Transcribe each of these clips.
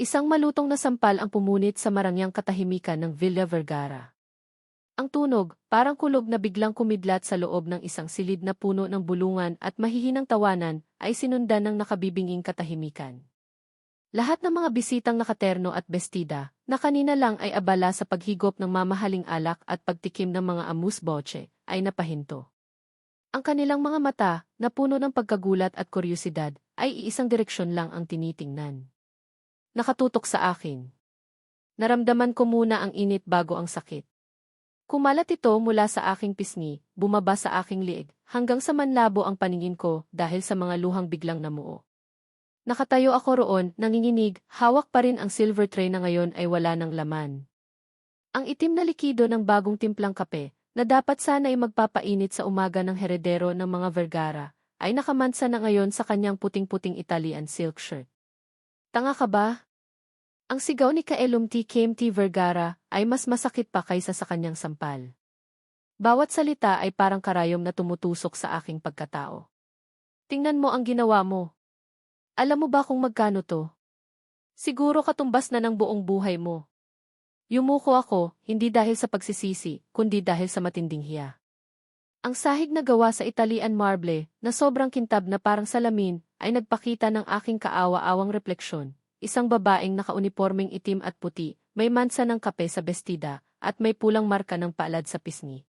Isang malutong na sampal ang pumunit sa marangyang katahimikan ng Villa Vergara. Ang tunog, parang kulog na biglang kumidlat sa loob ng isang silid na puno ng bulungan at mahihinang tawanan, ay sinundan ng nakabibinging katahimikan. Lahat ng mga bisitang nakaterno at bestida, na kanina lang ay abala sa paghigop ng mamahaling alak at pagtikim ng mga amuse-bouche, ay napahinto. Ang kanilang mga mata, na puno ng pagkagulat at kuryosidad, ay iisang direksyon lang ang tinitingnan. Nakatutok sa akin. Naramdaman ko muna ang init bago ang sakit. Kumalat ito mula sa aking pisngi, bumaba sa aking liig, hanggang sa manlabo ang paningin ko dahil sa mga luhang biglang namuo. Nakatayo ako roon, nanginginig, hawak pa rin ang silver tray na ngayon ay wala ng laman. Ang itim na likido ng bagong timplang kape, na dapat sana ay magpapainit sa umaga ng heredero ng mga Vergara, ay nakamansa na ngayon sa kanyang puting-puting Italian silk shirt. Tanga ka ba? Ang sigaw ni Kaelum T. KMT Vergara ay mas masakit pa kaysa sa kanyang sampal. Bawat salita ay parang karayom na tumutusok sa aking pagkatao. Tingnan mo ang ginawa mo. Alam mo ba kung magkano to? Siguro katumbas na ng buong buhay mo. Yumuko ako, hindi dahil sa pagsisisi, kundi dahil sa matinding hiya. Ang sahig na gawa sa Italian marble, na sobrang kintab na parang salamin, ay nagpakita ng aking kaawa-awang refleksyon. Isang babaeng nakaunipormeng itim at puti, may mansa ng kape sa bestida, at may pulang marka ng palad sa pisngi.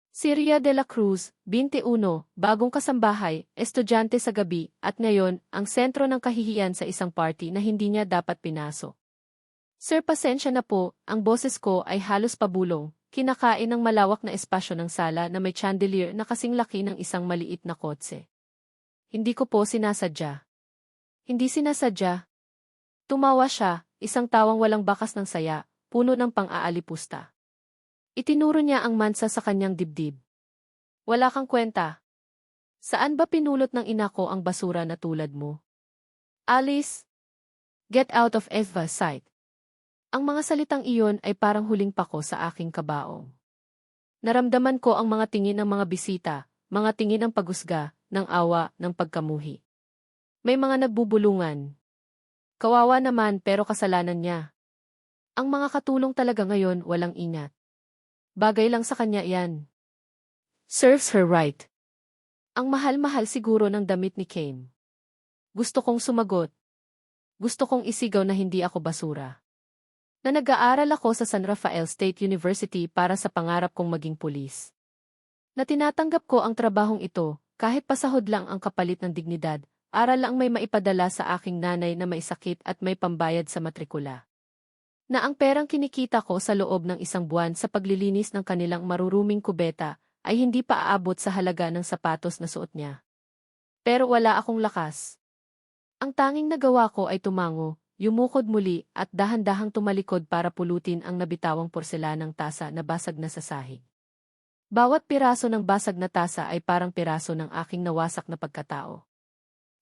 Siria de la Cruz, 21, bagong kasambahay, estudyante sa gabi, at ngayon, ang sentro ng kahihiyan sa isang party na hindi niya dapat pinasok. Sir, pasensya na po, ang boses ko ay halos pabulong, kinakain ng malawak na espasyo ng sala na may chandelier na kasing laki ng isang maliit na kotse. Hindi ko po sinasadya. Hindi sinasadya. Tumawa siya, isang tawang walang bakas ng saya, puno ng pang-aalipusta. Itinuro niya ang mansa sa kanyang dibdib. Wala kang kwenta. Saan ba pinulot ng ina ko ang basura na tulad mo? Alice, get out of Eva's sight. Ang mga salitang iyon ay parang huling pako sa aking kabaong. Naramdaman ko ang mga tingin ng mga bisita, mga tingin ng pagusga, ng awa, ng pagkamuhi. May mga nagbubulungan. Kawawa naman pero kasalanan niya. Ang mga katulong talaga ngayon walang ingat. Bagay lang sa kanya yan. Serves her right. Ang mahal-mahal siguro ng damit ni Kame. Gusto kong sumagot. Gusto kong isigaw na hindi ako basura. Na nag-aaral ako sa San Rafael State University para sa pangarap kong maging pulis. Na tinatanggap ko ang trabahong ito, kahit pasahod lang ang kapalit ng dignidad, aral lang may maipadala sa aking nanay na may sakit at may pambayad sa matrikula. Na ang perang kinikita ko sa loob ng isang buwan sa paglilinis ng kanilang maruruming kubeta ay hindi pa aabot sa halaga ng sapatos na suot niya. Pero wala akong lakas. Ang tanging nagawa ko ay tumango, yumukod muli at dahan-dahang tumalikod para pulutin ang nabitawang porselanang tasa na basag na sa sahig. Bawat piraso ng basag na tasa ay parang piraso ng aking nawasak na pagkatao.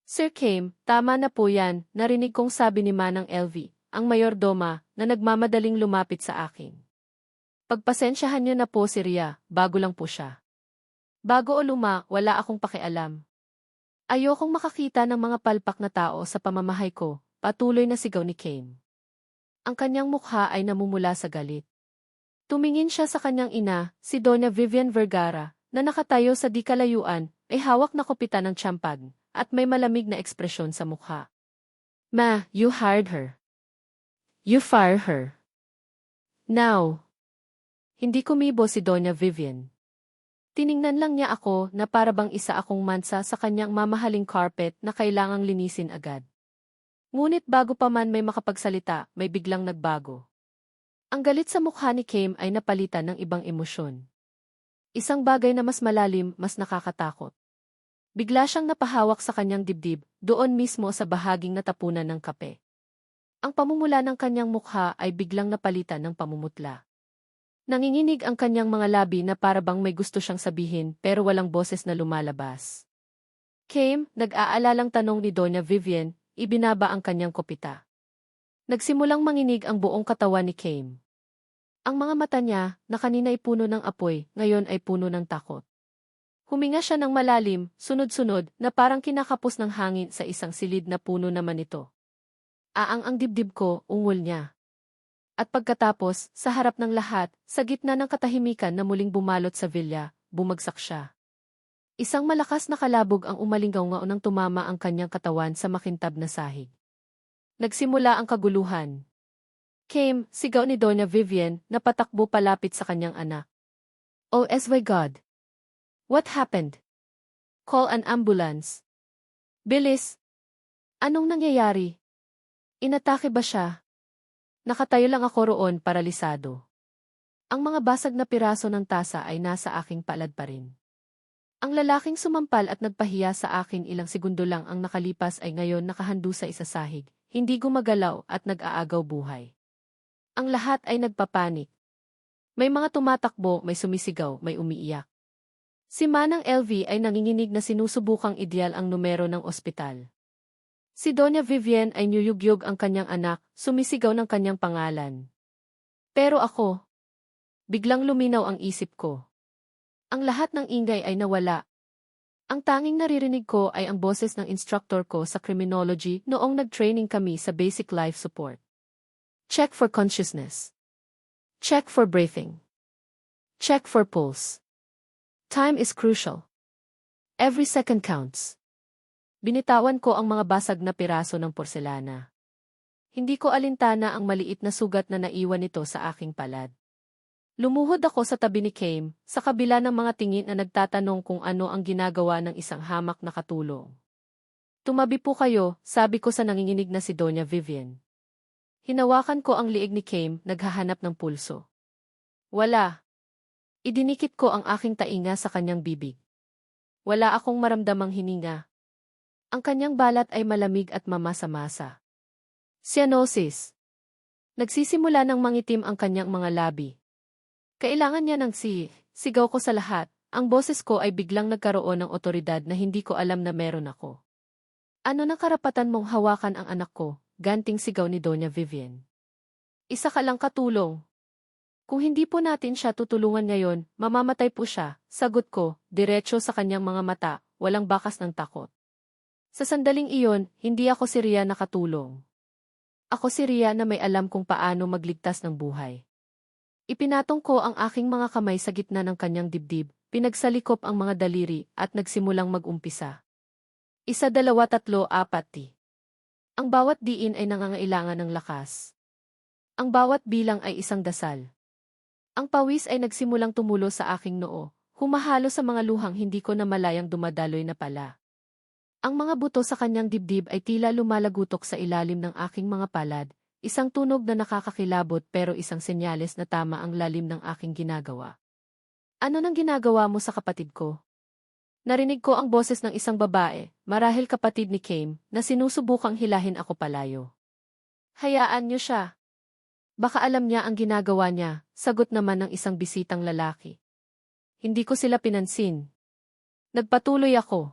Sir Kame, tama na po yan, narinig kong sabi ni Manang LV, ang mayordoma, na nagmamadaling lumapit sa akin. Pagpasensyahan niyo na po si Ria, bago lang po siya. Bago o luma, wala akong pakialam. Ayokong makakita ng mga palpak na tao sa pamamahay ko, patuloy na sigaw ni Kame. Ang kanyang mukha ay namumula sa galit. Tumingin siya sa kanyang ina, si Donna Vivian Vergara, na nakatayo sa di kalayuan, ay hawak na kopitan ng champagne, at may malamig na ekspresyon sa mukha. Ma, you hired her. You fire her. Now. Hindi kumibo si Donna Vivian. Tiningnan lang niya ako na parabang isa akong mansa sa kanyang mamahaling carpet na kailangang linisin agad. Ngunit bago pa man may makapagsalita, may biglang nagbago. Ang galit sa mukha ni Kame ay napalitan ng ibang emosyon. Isang bagay na mas malalim, mas nakakatakot. Bigla siyang napahawak sa kanyang dibdib, doon mismo sa bahaging natapunan ng kape. Ang pamumula ng kanyang mukha ay biglang napalitan ng pamumutla. Nanginginig ang kanyang mga labi na parabang may gusto siyang sabihin pero walang boses na lumalabas. Kame, nag-aalalang tanong ni Donna Vivian, ibinaba ang kanyang kopita. Nagsimulang manginig ang buong katawan ni Kame. Ang mga mata niya, na kanina ay puno ng apoy, ngayon ay puno ng takot. Huminga siya ng malalim, sunod-sunod, na parang kinakapos ng hangin sa isang silid na puno naman ito. Aang ang dibdib ko, ungol niya. At pagkatapos, sa harap ng lahat, sa gitna ng katahimikan na muling bumalot sa villa, bumagsak siya. Isang malakas na kalabog ang umalingaw nang tumama ang kanyang katawan sa makintab na sahig. Nagsimula ang kaguluhan. Came, sigaw ni Doña Vivian, na patakbo palapit sa kanyang anak. Oh my God! What happened? Call an ambulance. Bilis! Anong nangyayari? Inatake ba siya? Nakatayo lang ako roon paralisado. Ang mga basag na piraso ng tasa ay nasa aking palad pa rin. Ang lalaking sumampal at nagpahiya sa akin ilang segundo lang ang nakalipas ay ngayon nakahando sa isasahig, hindi gumagalaw at nag-aagaw buhay. Ang lahat ay nagpapanik. May mga tumatakbo, may sumisigaw, may umiiyak. Si Manang LV ay nanginginig na sinusubukang ideal ang numero ng ospital. Si Doña Vivian ay niyugyug ang kanyang anak, sumisigaw ng kanyang pangalan. Pero ako, biglang luminaw ang isip ko. Ang lahat ng ingay ay nawala. Ang tanging naririnig ko ay ang boses ng instructor ko sa criminology noong nag-training kami sa basic life support. Check for consciousness. Check for breathing. Check for pulse. Time is crucial. Every second counts. Binitawan ko ang mga basag na piraso ng porselana. Hindi ko alintana ang maliit na sugat na naiwan nito sa aking palad. Lumuhod ako sa tabi ni Came, sa kabila ng mga tingin na nagtatanong kung ano ang ginagawa ng isang hamak na katulong. Tumabi po kayo, sabi ko sa nanginginig na si Doña Vivian. Hinawakan ko ang liig ni Came, naghahanap ng pulso. Wala. Idinikit ko ang aking tainga sa kanyang bibig. Wala akong maramdamang hininga. Ang kanyang balat ay malamig at mamasa-masa. Cyanosis. Nagsisimula ng mangitim ang kanyang mga labi. Kailangan niya ng sigaw ko sa lahat. Ang boses ko ay biglang nagkaroon ng otoridad na hindi ko alam na meron ako. Ano na karapatan mong hawakan ang anak ko? Ganting sigaw ni Doña Vivian. Isa ka lang katulong. Kung hindi po natin siya tutulungan ngayon, mamamatay po siya, sagot ko, diretso sa kanyang mga mata, walang bakas ng takot. Sa sandaling iyon, hindi ako si Ria na katulong. Ako si Ria na may alam kung paano magligtas ng buhay. Ipinatong ko ang aking mga kamay sa gitna ng kanyang dibdib, pinagsalikop ang mga daliri at nagsimulang mag-umpisa. 1, 2, 3, 4. Ang bawat diin ay nangangailangan ng lakas. Ang bawat bilang ay isang dasal. Ang pawis ay nagsimulang tumulo sa aking noo, humahalo sa mga luhang hindi ko na malayang dumadaloy na pala. Ang mga buto sa kanyang dibdib ay tila lumalagutok sa ilalim ng aking mga palad, isang tunog na nakakakilabot pero isang senyales na tama ang lalim ng aking ginagawa. Ano nang ginagawa mo sa kapatid ko? Narinig ko ang boses ng isang babae, marahil kapatid ni Came, na sinusubukang hilahin ako palayo. Hayaan niyo siya. Baka alam niya ang ginagawa niya, sagot naman ng isang bisitang lalaki. Hindi ko sila pinansin. Nagpatuloy ako.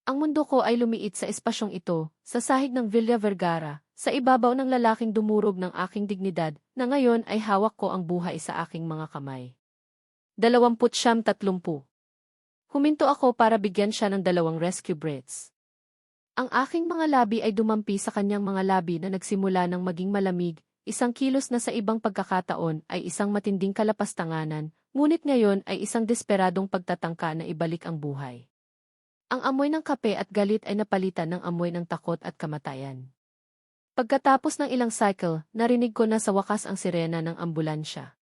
Ang mundo ko ay lumiit sa espasyong ito, sa sahig ng Villa Vergara, sa ibabaw ng lalaking dumurog ng aking dignidad, na ngayon ay hawak ko ang buhay sa aking mga kamay. 29-30. Huminto ako para bigyan siya ng 2 rescue breaths. Ang aking mga labi ay dumampi sa kanyang mga labi na nagsimula ng maging malamig, isang kilos na sa ibang pagkakataon ay isang matinding kalapastanganan, ngunit ngayon ay isang desperadong pagtatangka na ibalik ang buhay. Ang amoy ng kape at galit ay napalitan ng amoy ng takot at kamatayan. Pagkatapos ng ilang cycle, narinig ko na sa wakas ang sirena ng ambulansya.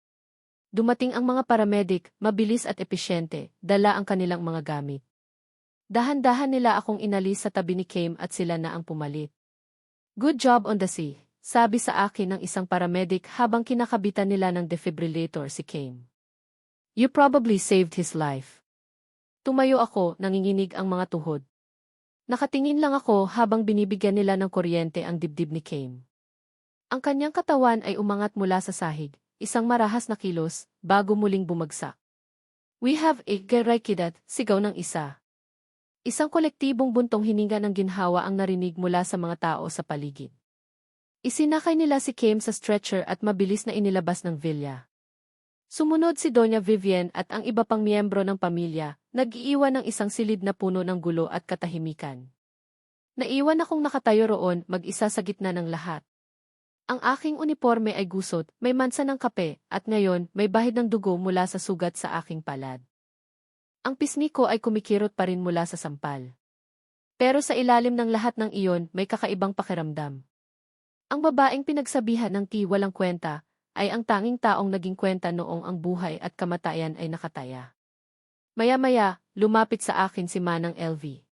Dumating ang mga paramedic, mabilis at epesyente, dala ang kanilang mga gamit. Dahan-dahan nila akong inalis sa tabi ni Came at sila na ang pumalit. Good job on the sea, sabi sa akin ng isang paramedic habang kinakabitan nila ng defibrillator si Came. You probably saved his life. Tumayo ako, nanginginig ang mga tuhod. Nakatingin lang ako habang binibigyan nila ng kuryente ang dibdib ni Came. Ang kanyang katawan ay umangat mula sa sahig, isang marahas na kilos, bago muling bumagsak. We have a Geraikidat, sigaw ng isa. Isang kolektibong buntong hininga ng ginhawa ang narinig mula sa mga tao sa paligid. Isinakay nila si Came sa stretcher at mabilis na inilabas ng villa. Sumunod si Doña Vivian at ang iba pang miyembro ng pamilya, nag-iiwan ng isang silid na puno ng gulo at katahimikan. Naiwan akong nakatayo roon mag-isa sa gitna ng lahat. Ang aking uniforme ay gusot, may mansa ng kape, at ngayon may bahid ng dugo mula sa sugat sa aking palad. Ang pisngi ko ay kumikirot pa rin mula sa sampal. Pero sa ilalim ng lahat ng iyon may kakaibang pakiramdam. Ang babaeng pinagsabihan ng walang kwenta ay ang tanging taong naging kwenta noong ang buhay at kamatayan ay nakataya. Maya-maya, lumapit sa akin si Manang LV.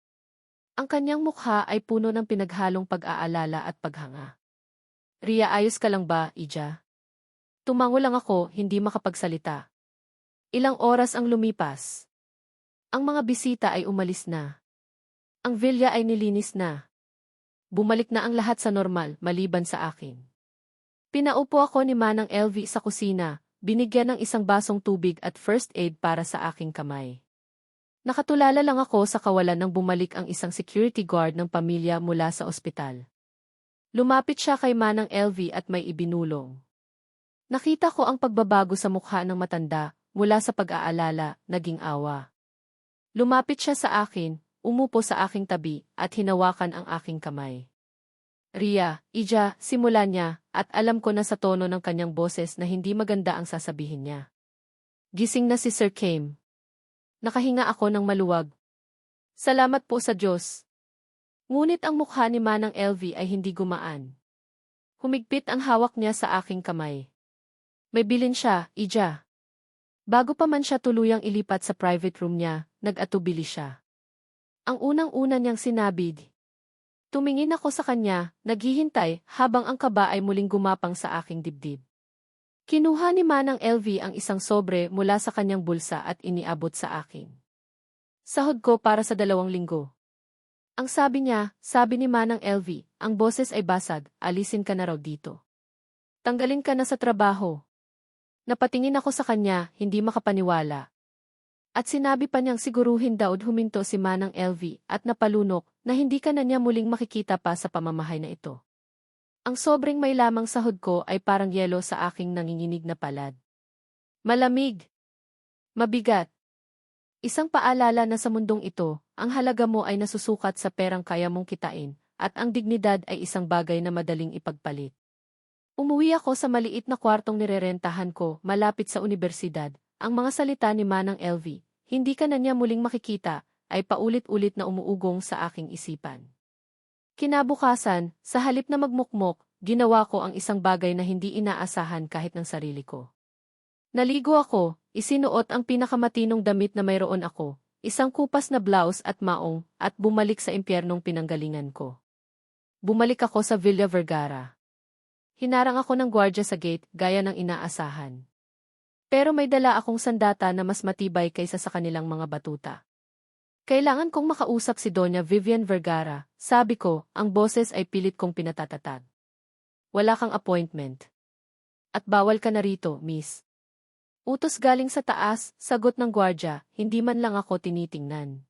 Ang kanyang mukha ay puno ng pinaghalong pag-aalala at paghanga. Ria, ayos ka lang ba, Ija? Tumango lang ako, hindi makapagsalita. Ilang oras ang lumipas. Ang mga bisita ay umalis na. Ang villa ay nilinis na. Bumalik na ang lahat sa normal, maliban sa akin. Pinaupo ako ni Manang LV sa kusina, binigyan ng isang basong tubig at first aid para sa aking kamay. Nakatulala lang ako sa kawalan nang bumalik ang isang security guard ng pamilya mula sa ospital. Lumapit siya kay Manang LV at may ibinulong. Nakita ko ang pagbabago sa mukha ng matanda, mula sa pag-aalala, naging awa. Lumapit siya sa akin, umupo sa aking tabi, at hinawakan ang aking kamay. Ria, Ija, simula niya, at alam ko na sa tono ng kanyang boses na hindi maganda ang sasabihin niya. Gising na si Sir Kim. Nakahinga ako ng maluwag. Salamat po sa Diyos. Ngunit ang mukha ni Manang LV ay hindi gumaan. Humigpit ang hawak niya sa aking kamay. May bilin siya, Ija. Bago pa man siya tuluyang ilipat sa private room niya, nag-atubili siya. Ang unang-una niyang sinabi. Tumingin ako sa kanya, naghihintay, habang ang kaba ay muling gumapang sa aking dibdib. Kinuha ni Manang LV ang isang sobre mula sa kanyang bulsa at iniabot sa akin. Sahod ko para sa 2 linggo. Ang sabi niya, sabi ni Manang LV, ang boses ay basag, alisin ka na raw dito. Tanggalin ka na sa trabaho. Napatingin ako sa kanya, hindi makapaniwala. At sinabi pa niyang siguruhin daw huminto si Manang LV at napalunok na hindi ka na niya muling makikita pa sa pamamahay na ito. Ang sobrang may lamang sahod ko ay parang yelo sa aking nanginginig na palad. Malamig. Mabigat. Isang paalala na sa mundong ito, ang halaga mo ay nasusukat sa perang kaya mong kitain, at ang dignidad ay isang bagay na madaling ipagpalit. Umuwi ako sa maliit na kwartong nirerentahan ko, malapit sa universidad. Ang mga salita ni Manang LV, hindi ka na niya muling makikita, ay paulit-ulit na umuugong sa aking isipan. Kinabukasan, sa halip na magmukmok, ginawa ko ang isang bagay na hindi inaasahan kahit ng sarili ko. Naligo ako, isinuot ang pinakamatinong damit na mayroon ako, isang kupas na blouse at maong, at bumalik sa impyernong pinanggalingan ko. Bumalik ako sa Villa Vergara. Hinarang ako ng gwardiya sa gate, gaya ng inaasahan. Pero may dala akong sandata na mas matibay kaysa sa kanilang mga batuta. Kailangan kong makausap si Doña Vivian Vergara, sabi ko, ang boses ay pilit kong pinatatatag. Wala kang appointment. At bawal ka na rito, miss. Utos galing sa taas, sagot ng gwardiya, hindi man lang ako tinitingnan.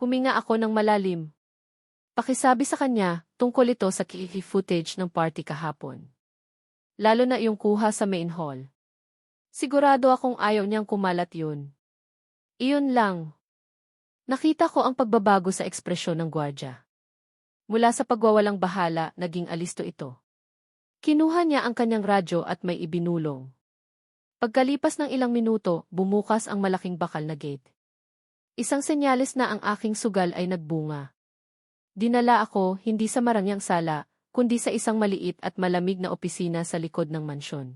Huminga ako ng malalim. Pakisabi sa kanya, tungkol ito sa footage ng party kahapon. Lalo na yung kuha sa main hall. Sigurado akong ayaw niyang kumalat yun. Iyon lang. Nakita ko ang pagbabago sa ekspresyon ng gwardiya. Mula sa pagwawalang bahala, naging alisto ito. Kinuha niya ang kanyang radyo at may ibinulong. Pagkalipas ng ilang minuto, bumukas ang malaking bakal na gate. Isang senyales na ang aking sugal ay nagbunga. Dinala ako, hindi sa marangyang sala, kundi sa isang maliit at malamig na opisina sa likod ng mansyon.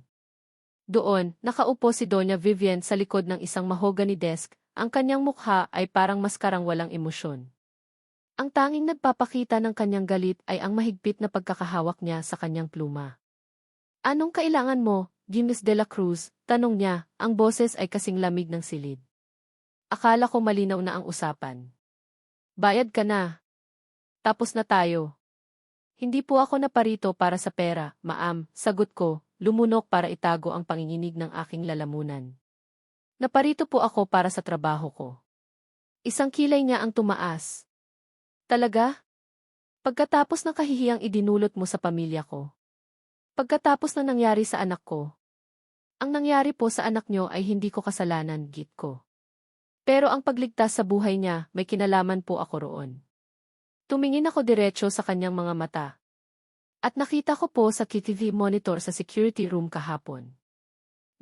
Doon, nakaupo si Doña Vivian sa likod ng isang mahogany desk, ang kanyang mukha ay parang maskarang walang emosyon. Ang tanging nagpapakita ng kanyang galit ay ang mahigpit na pagkakahawak niya sa kanyang pluma. Anong kailangan mo, Gimes de la Cruz? Tanong niya, ang boses ay kasing lamig ng silid. Akala ko malinaw na ang usapan. Bayad ka na. Tapos na tayo. Hindi po ako naparito para sa pera, ma'am, sagot ko, lumunok para itago ang panginginig ng aking lalamunan. Naparito po ako para sa trabaho ko. Isang kilay niya ang tumaas. Talaga? Pagkatapos ng kahihiyang idinulot mo sa pamilya ko. Pagkatapos na nangyari sa anak ko. Ang nangyari po sa anak niyo ay hindi ko kasalanan, git ko. Pero ang pagligtas sa buhay niya, may kinalaman po ako roon. Tumingin ako diretso sa kanyang mga mata. At nakita ko po sa TV monitor sa security room kahapon.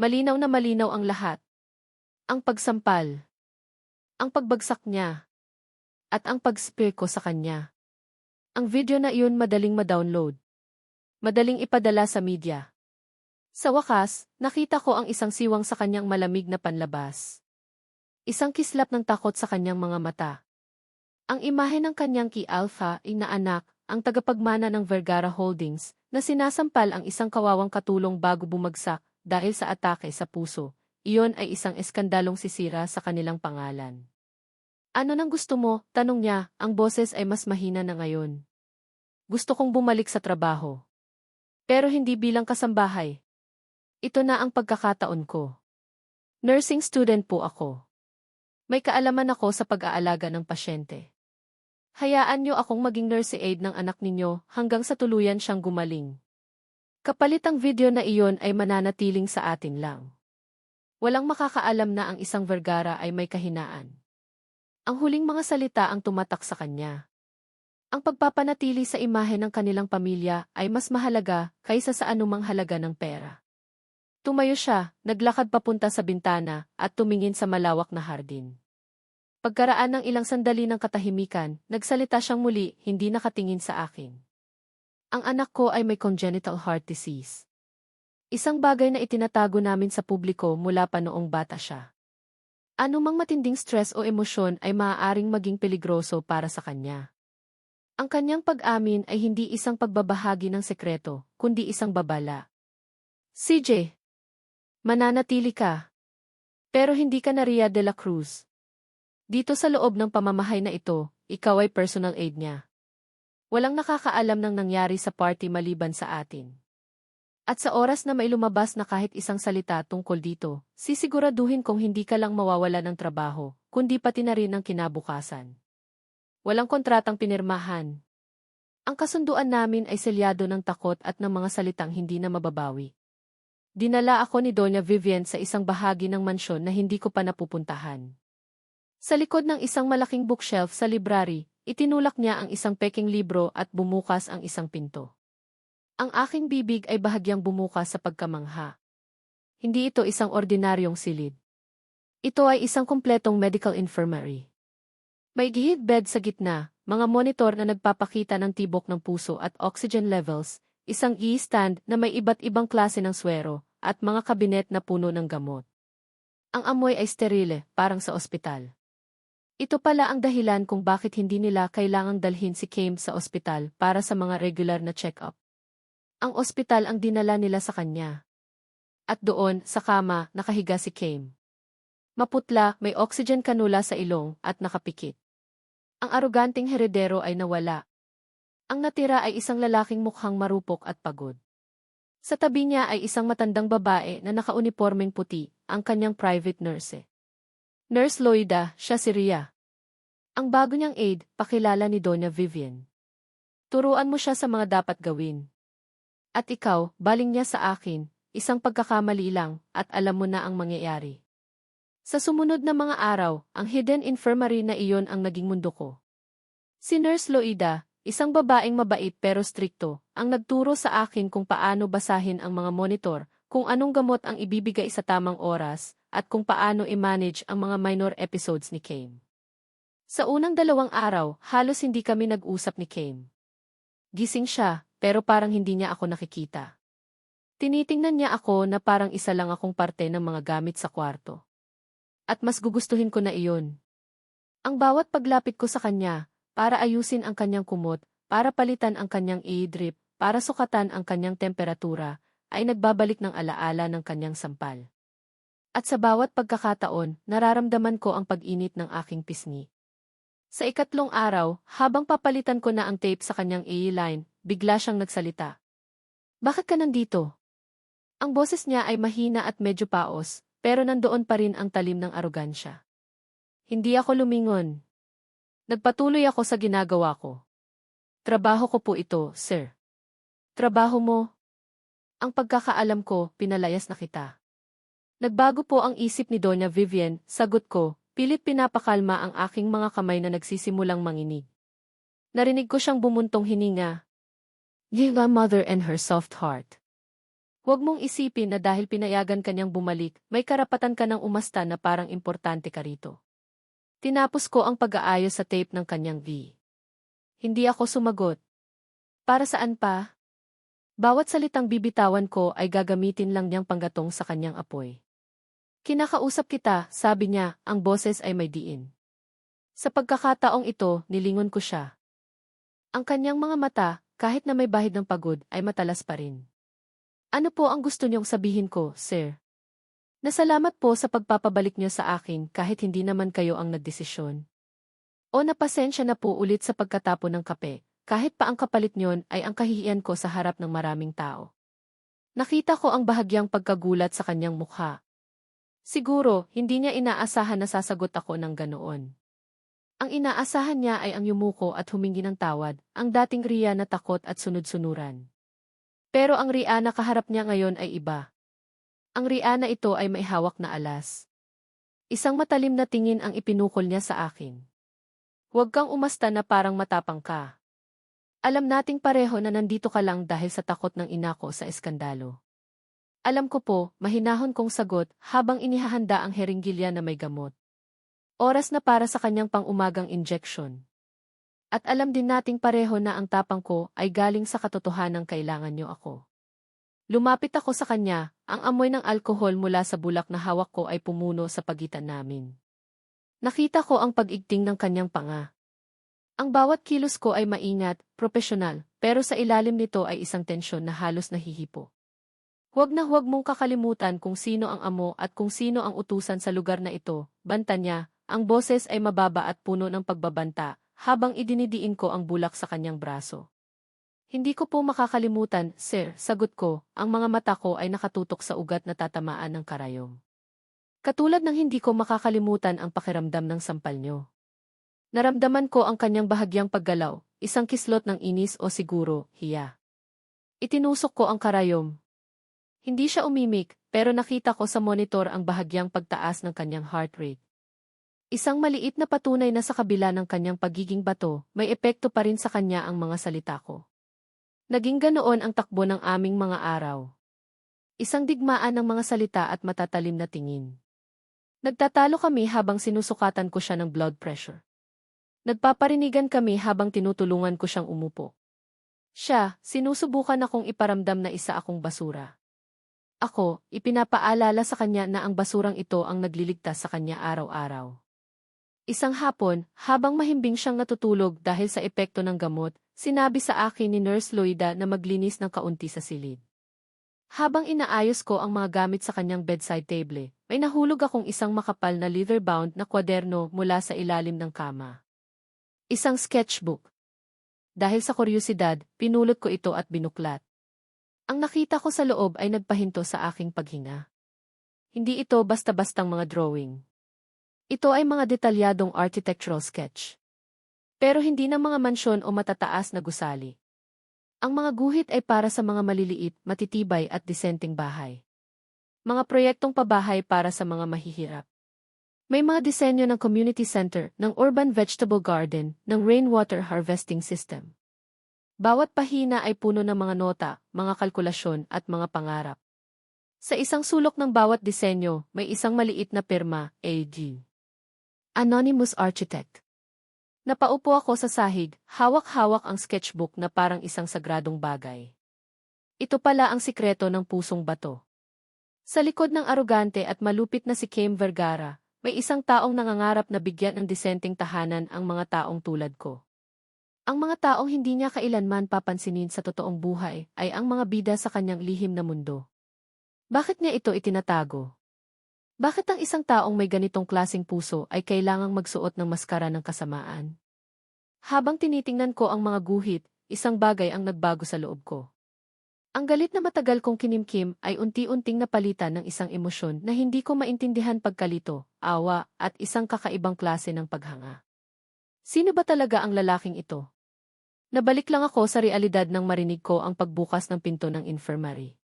Malinaw na malinaw ang lahat. Ang pagsampal. Ang pagbagsak niya. At ang pag-spray ko sa kanya. Ang video na iyon madaling ma-download. Madaling ipadala sa media. Sa wakas, nakita ko ang isang siwang sa kanyang malamig na panlabas. Isang kislap ng takot sa kanyang mga mata. Ang imahe ng kanyang Alpha, inaanak, ang tagapagmana ng Vergara Holdings, na sinasampal ang isang kawawang katulong bago bumagsak dahil sa atake sa puso. Iyon ay isang eskandalong sisira sa kanilang pangalan. Ano nang gusto mo? Tanong niya, ang boses ay mas mahina na ngayon. Gusto kong bumalik sa trabaho. Pero hindi bilang kasambahay. Ito na ang pagkakataon ko. Nursing student po ako. May kaalaman ako sa pag-aalaga ng pasyente. Hayaan niyo akong maging nurse aide ng anak ninyo hanggang sa tuluyan siyang gumaling. Kapalit ang video na iyon ay mananatiling sa atin lang. Walang makakaalam na ang isang Vergara ay may kahinaan. Ang huling mga salita ang tumatak sa kanya. Ang pagpapanatili sa imahe ng kanilang pamilya ay mas mahalaga kaysa sa anumang halaga ng pera. Tumayo siya, naglakad papunta sa bintana at tumingin sa malawak na hardin. Pagkaraan ng ilang sandali ng katahimikan, nagsalita siyang muli, hindi nakatingin sa akin. Ang anak ko ay may congenital heart disease. Isang bagay na itinatago namin sa publiko mula pa noong bata siya. Anumang matinding stress o emosyon ay maaaring maging peligroso para sa kanya. Ang kanyang pag-amin ay hindi isang pagbabahagi ng sekreto, kundi isang babala. CJ, mananatili ka. Pero hindi ka na Ria de la Cruz. Dito sa loob ng pamamahay na ito, ikaw ay personal aide niya. Walang nakakaalam ng nangyari sa party maliban sa atin. At sa oras na may lumabas na kahit isang salita tungkol dito, sisiguraduhin kong hindi ka lang mawawala ng trabaho, kundi pati na rin ng kinabukasan. Walang kontratang pinirmahan. Ang kasunduan namin ay selyado ng takot at ng mga salitang hindi na mababawi. Dinala ako ni Doña Vivian sa isang bahagi ng mansyon na hindi ko pa napupuntahan. Sa likod ng isang malaking bookshelf sa library, itinulak niya ang isang peking libro at bumukas ang isang pinto. Ang aking bibig ay bahagyang bumukas sa pagkamangha. Hindi ito isang ordinaryong silid. Ito ay isang kumpletong medical infirmary. May gihid bed sa gitna, mga monitor na nagpapakita ng tibok ng puso at oxygen levels, isang e-stand na may iba't ibang klase ng swero, at mga kabinet na puno ng gamot. Ang amoy ay sterile, parang sa ospital. Ito pala ang dahilan kung bakit hindi nila kailangang dalhin si Kame sa ospital para sa mga regular na check-up. Ang ospital ang dinala nila sa kanya. At doon, sa kama, nakahiga si Kame. Maputla, may oxygen kanula sa ilong, at nakapikit. Ang aroganting heredero ay nawala. Ang natira ay isang lalaking mukhang marupok at pagod. Sa tabi niya ay isang matandang babae na nakaunipormeng puti, ang kanyang private nurse. Nurse Loida, siya si Ria. Ang bago niyang aide, pakilala ni Doña Vivian. Turuan mo siya sa mga dapat gawin. At ikaw, baling niya sa akin, isang pagkakamali lang, at alam mo na ang mangyayari. Sa sumunod na mga araw, ang hidden infirmary na iyon ang naging mundo ko. Si Nurse Loida, isang babaeng mabait pero strikto, ang nagturo sa akin kung paano basahin ang mga monitor, kung anong gamot ang ibibigay sa tamang oras, at kung paano i-manage ang mga minor episodes ni Kame. Sa unang 2 araw, halos hindi kami nag-usap ni Kame. Gising siya, pero parang hindi niya ako nakikita. Tinitingnan niya ako na parang isa lang akong parte ng mga gamit sa kwarto. At mas gugustuhin ko na iyon. Ang bawat paglapit ko sa kanya, para ayusin ang kanyang kumot, para palitan ang kanyang e-drip, para sukatan ang kanyang temperatura, ay nagbabalik ng alaala ng kanyang sampal. At sa bawat pagkakataon, nararamdaman ko ang pag-init ng aking pisngi. Sa 3 araw, habang papalitan ko na ang tape sa kanyang e-line, bigla siyang nagsalita. Bakit ka nandito? Ang boses niya ay mahina at medyo paos, pero nandoon pa rin ang talim ng arogansya. Hindi ako lumingon. Nagpatuloy ako sa ginagawa ko. Trabaho ko po ito, sir. Trabaho mo? Ang pagkakaalam ko, pinalayas na kita. Nagbago po ang isip ni Doña Vivian, sagot ko, pilit pinapakalma ang aking mga kamay na nagsisimulang manginig. Narinig ko siyang bumuntong hininga. Give a mother and her soft heart. Huwag mong isipin na dahil pinayagan kanyang bumalik, may karapatan ka ng umasta na parang importante ka rito. Tinapos ko ang pag-aayos sa tape ng kanyang V. Hindi ako sumagot. Para saan pa? Bawat salitang bibitawan ko ay gagamitin lang niyang panggatong sa kanyang apoy. Kinakausap kita, sabi niya, ang boses ay may diin. Sa pagkakataong ito, nilingon ko siya. Ang kanyang mga mata, kahit na may bahid ng pagod, ay matalas pa rin. Ano po ang gusto niyong sabihin ko, sir? Nasalamat po sa pagpapabalik niyo sa akin kahit hindi naman kayo ang nagdesisyon. O napasensya na po ulit sa pagkatapon ng kape, kahit pa ang kapalit niyon ay ang kahihiyan ko sa harap ng maraming tao. Nakita ko ang bahagyang pagkagulat sa kanyang mukha. Siguro, hindi niya inaasahan na sasagot ako ng ganoon. Ang inaasahan niya ay ang yumuko at humingi ng tawad, ang dating Ria na takot at sunod-sunuran. Pero ang Ria na kaharap niya ngayon ay iba. Ang Ria na ito ay may hawak na alas. Isang matalim na tingin ang ipinukol niya sa akin. Huwag kang umasta na parang matapang ka. Alam nating pareho na nandito ka lang dahil sa takot ng ina ko sa eskandalo. Alam ko po, mahinahon kong sagot habang inihahanda ang heringgilya na may gamot. Oras na para sa kanyang pang-umagang injection. At alam din nating pareho na ang tapang ko ay galing sa katotohanang kailangan niyo ako. Lumapit ako sa kanya, ang amoy ng alkohol mula sa bulak na hawak ko ay pumuno sa pagitan namin. Nakita ko ang pag-igting ng kanyang panga. Ang bawat kilos ko ay maingat, propesyonal, pero sa ilalim nito ay isang tensyon na halos nahihipo. Huwag na huwag mong kakalimutan kung sino ang amo at kung sino ang utusan sa lugar na ito, banta niya, ang boses ay mababa at puno ng pagbabanta, habang idinidiin ko ang bulak sa kanyang braso. Hindi ko po makakalimutan, sir, sagot ko, ang mga mata ko ay nakatutok sa ugat na tatamaan ng karayom. Katulad ng hindi ko makakalimutan ang pakiramdam ng sampal niyo. Naramdaman ko ang kanyang bahagyang paggalaw, isang kislot ng inis o siguro, hiya. Itinusok ko ang karayom. Hindi siya umimik, pero nakita ko sa monitor ang bahagyang pagtaas ng kanyang heart rate. Isang maliit na patunay na sa kabila ng kanyang pagiging bato, may epekto pa rin sa kanya ang mga salita ko. Naging ganoon ang takbo ng aming mga araw. Isang digmaan ng mga salita at matatalim na tingin. Nagtatalo kami habang sinusukatan ko siya ng blood pressure. Nagpaparinigan kami habang tinutulungan ko siyang umupo. Siya, sinusubukan akong iparamdam na isa akong basura. Ako, ipinapaalala sa kanya na ang basurang ito ang nagliligtas sa kanya araw-araw. Isang hapon, habang mahimbing siyang natutulog dahil sa epekto ng gamot, sinabi sa akin ni Nurse Loida na maglinis ng kaunti sa silid. Habang inaayos ko ang mga gamit sa kanyang bedside table, may nahulog akong isang makapal na leather-bound na kwaderno mula sa ilalim ng kama. Isang sketchbook. Dahil sa kuryosidad, pinulot ko ito at binuklat. Ang nakita ko sa loob ay nagpahinto sa aking paghinga. Hindi ito basta-bastang mga drawing. Ito ay mga detalyadong architectural sketch. Pero hindi ng mga mansyon o matataas na gusali. Ang mga guhit ay para sa mga maliliit, matitibay at disenteng bahay. Mga proyektong pabahay para sa mga mahihirap. May mga disenyo ng community center, ng urban vegetable garden, ng rainwater harvesting system. Bawat pahina ay puno ng mga nota, mga kalkulasyon at mga pangarap. Sa isang sulok ng bawat disenyo, may isang maliit na pirma, AG. Anonymous Architect. Napaupo ako sa sahig, hawak-hawak ang sketchbook na parang isang sagradong bagay. Ito pala ang sikreto ng pusong bato. Sa likod ng arogante at malupit na si Kim Vergara, may isang taong nangangarap na bigyan ng disenteng tahanan ang mga taong tulad ko. Ang mga taong hindi niya kailanman papansinin sa totoong buhay ay ang mga bida sa kanyang lihim na mundo. Bakit niya ito itinatago? Bakit ang isang taong may ganitong klaseng puso ay kailangang magsuot ng maskara ng kasamaan? Habang tinitingnan ko ang mga guhit, isang bagay ang nagbago sa loob ko. Ang galit na matagal kong kinimkim ay unti-unting napalitan ng isang emosyon na hindi ko maintindihan pagkalito, awa, at isang kakaibang klase ng paghanga. Sino ba talaga ang lalaking ito? Nabalik lang ako sa realidad nang marinig ko ang pagbukas ng pinto ng infirmary.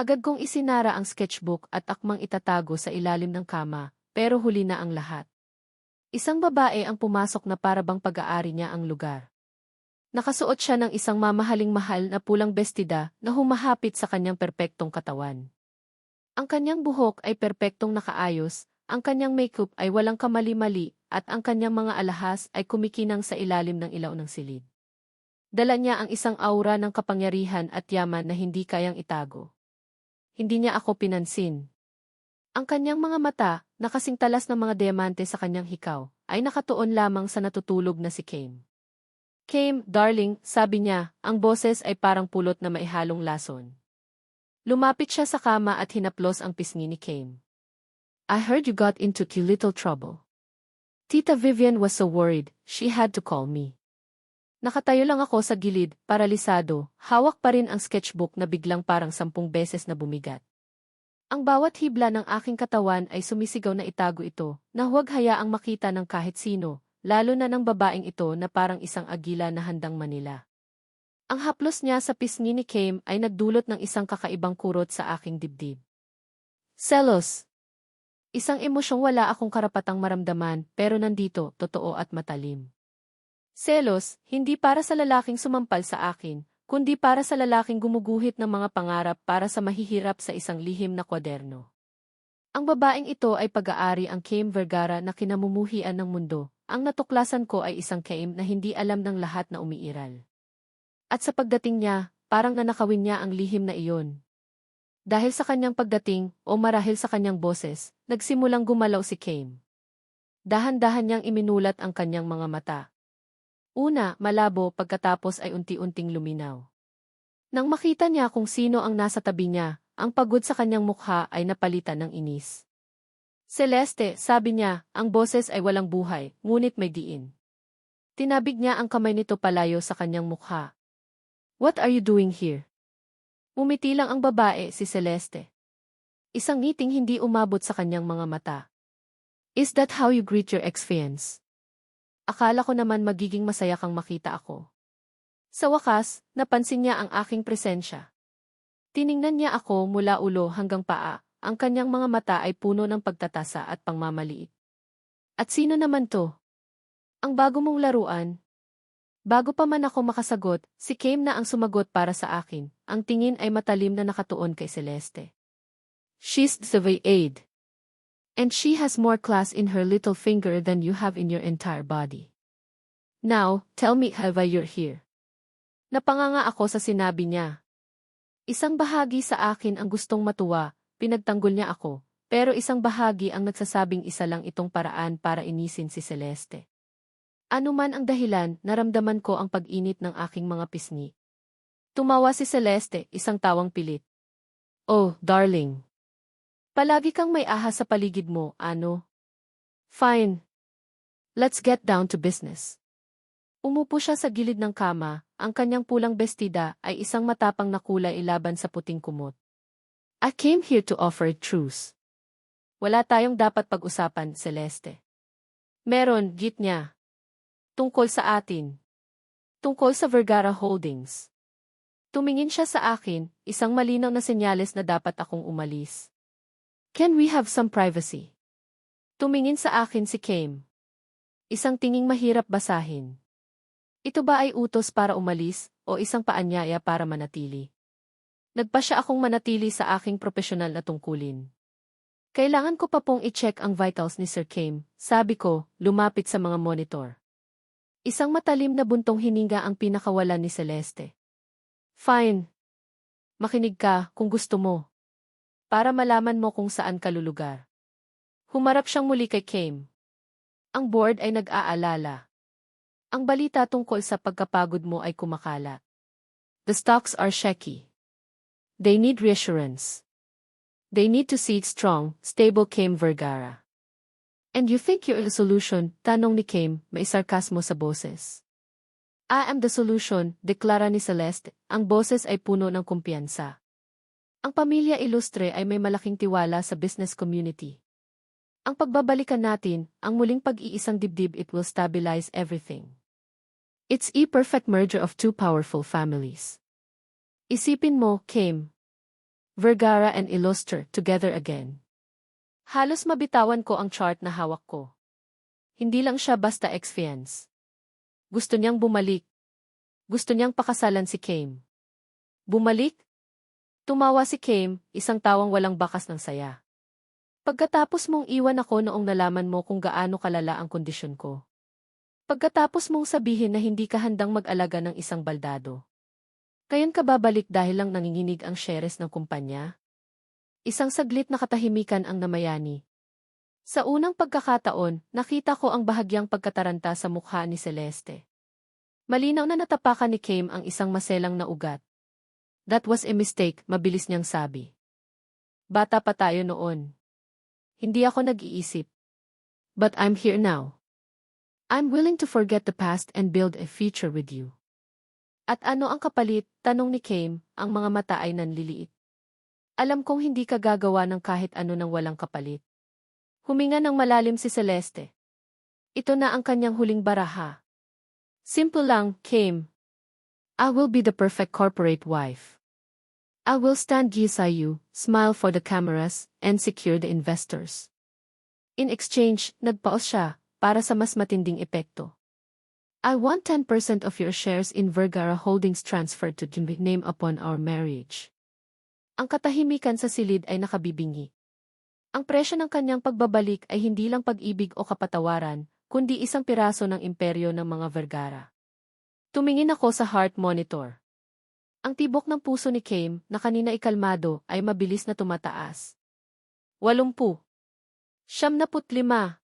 Agad kong isinara ang sketchbook at akmang itatago sa ilalim ng kama, pero huli na ang lahat. Isang babae ang pumasok na para bang pag-aari niya ang lugar. Nakasuot siya ng isang mamahaling mahal na pulang bestida na humahapit sa kanyang perpektong katawan. Ang kanyang buhok ay perpektong nakaayos, ang kanyang makeup ay walang kamali-mali, at ang kanyang mga alahas ay kumikinang sa ilalim ng ilaw ng silid. Dala niya ang isang aura ng kapangyarihan at yaman na hindi kayang itago. Hindi niya ako pinansin. Ang kanyang mga mata, na kasing talas ng mga diamante sa kanyang hikaw, ay nakatuon lamang sa natutulog na si Kame. Kame, darling, sabi niya, ang boses ay parang pulot na maihalong lason. Lumapit siya sa kama at hinaplos ang pisngi ni Kame. I heard you got into little trouble. Tita Vivian was so worried, she had to call me. Nakatayo lang ako sa gilid, paralisado, hawak pa rin ang sketchbook na biglang parang 10 beses na bumigat. Ang bawat hibla ng aking katawan ay sumisigaw na itago ito, na huwag hayaang makita ng kahit sino, lalo na ng babaeng ito na parang isang agila na handang manila. Ang haplos niya sa pisngi ni Kame ay nagdulot ng isang kakaibang kurot sa aking dibdib. Selos. Isang emosyong wala akong karapatang maramdaman pero nandito, totoo at matalim. Selos, hindi para sa lalaking sumampal sa akin, kundi para sa lalaking gumuguhit ng mga pangarap para sa mahihirap sa isang lihim na kwaderno. Ang babaeng ito ay pag-aari ang Kame Vergara na kinamumuhian ng mundo. Ang natuklasan ko ay isang Kame na hindi alam ng lahat na umiiral. At sa pagdating niya, parang nanakawin niya ang lihim na iyon. Dahil sa kanyang pagdating, o marahil sa kanyang boses, nagsimulang gumalaw si Kame. Dahan-dahan niyang iminulat ang kanyang mga mata. Una, malabo, pagkatapos ay unti-unting luminaw. Nang makita niya kung sino ang nasa tabi niya, ang pagod sa kanyang mukha ay napalitan ng inis. Celeste, sabi niya, ang boses ay walang buhay, ngunit may diin. Tinabig niya ang kamay nito palayo sa kanyang mukha. What are you doing here? Umiti lang ang babae, si Celeste. Isang ngiting hindi umabot sa kanyang mga mata. Is that how you greet your ex-fiancé? Akala ko naman magiging masaya kang makita ako. Sa wakas, napansin niya ang aking presensya. Tiningnan niya ako mula ulo hanggang paa. Ang kanyang mga mata ay puno ng pagtatasa at pangmamaliit. At sino naman to? Ang bago mong laruan? Bago pa man ako makasagot, si Kame na ang sumagot para sa akin. Ang tingin ay matalim na nakatuon kay Celeste. She's the aide. And she has more class in her little finger than you have in your entire body. Now, tell me why you're here. Napanganga ako sa sinabi niya. Isang bahagi sa akin ang gustong matuwa, pinagtanggol niya ako, pero isang bahagi ang nagsasabing isa lang itong paraan para inisin si Celeste. Ano man ang dahilan, naramdaman ko ang pag-init ng aking mga pisngi. Tumawa si Celeste, isang tawang pilit. Oh, darling. Palagi kang may ahas sa paligid mo, ano? Fine. Let's get down to business. Umupo siya sa gilid ng kama, ang kanyang pulang bestida ay isang matapang na kulay laban sa puting kumot. I came here to offer truce. Wala tayong dapat pag-usapan, Celeste. Meron, git niya. Tungkol sa atin. Tungkol sa Vergara Holdings. Tumingin siya sa akin, isang malinaw na senyales na dapat akong umalis. Can we have some privacy? Tumingin sa akin si Kame. Isang tinging mahirap basahin. Ito ba ay utos para umalis, o isang paanyaya para manatili? Nagpa siya akong manatili sa aking propesyonal na tungkulin. Kailangan ko pa pong i-check ang vitals ni Sir Kame, sabi ko, lumapit sa mga monitor. Isang matalim na buntong hininga ang pinakawalan ni Celeste. Fine. Makinig ka, kung gusto mo. Para malaman mo kung saan ka lulugar. Humarap siyang muli kay Kame. Ang board ay nag-aalala. Ang balita tungkol sa pagkapagod mo ay kumakalat. The stocks are shaky. They need reassurance. They need to see it strong, stable Kame Vergara. And you think you're the solution? Tanong ni Kame, may sarkasmo sa boses. I am the solution, deklara ni Celeste, ang boses ay puno ng kumpiyansa. Ang pamilya Ilustre ay may malaking tiwala sa business community. Ang pagbabalikan natin, ang muling pag-iisang dibdib, it will stabilize everything. It's a perfect merger of two powerful families. Isipin mo, Kame. Vergara and Ilustre together again. Halos mabitawan ko ang chart na hawak ko. Hindi lang siya basta ex-fiancé. Gusto niyang bumalik. Gusto niyang pakasalan si Kame. Bumalik? Tumawa si Kame, isang tawang walang bakas ng saya. Pagkatapos mong iwan ako noong nalaman mo kung gaano kalala ang kondisyon ko. Pagkatapos mong sabihin na hindi ka handang mag-alaga ng isang baldado. Ngayon ka babalik dahil lang nanginginig ang shares ng kumpanya? Isang saglit na katahimikan ang namayani. Sa unang pagkakataon, nakita ko ang bahagyang pagkataranta sa mukha ni Celeste. Malinaw na natapakan ni Kame ang isang maselang na ugat. That was a mistake, mabilis niyang sabi. Bata pa tayo noon. Hindi ako nag-iisip. But I'm here now. I'm willing to forget the past and build a future with you. At ano ang kapalit? Tanong ni Kame, ang mga mata ay nanliliit. Alam kong hindi ka gagawa ng kahit ano ng walang kapalit. Huminga ng malalim si Celeste. Ito na ang kanyang huling baraha. Simple lang, Kame. I will be the perfect corporate wife. I will stand beside you, smile for the cameras, and secure the investors. In exchange, nagpaos siya, para sa mas matinding epekto. I want 10% of your shares in Vergara Holdings transferred to Jimmy name upon our marriage. Ang katahimikan sa silid ay nakabibingi. Ang presyo ng kanyang pagbabalik ay hindi lang pag-ibig o kapatawaran, kundi isang piraso ng imperyo ng mga Vergara. Tumingin ako sa heart monitor. Ang tibok ng puso ni Kame, na kanina ikalmado, ay mabilis na tumataas. 80. 75.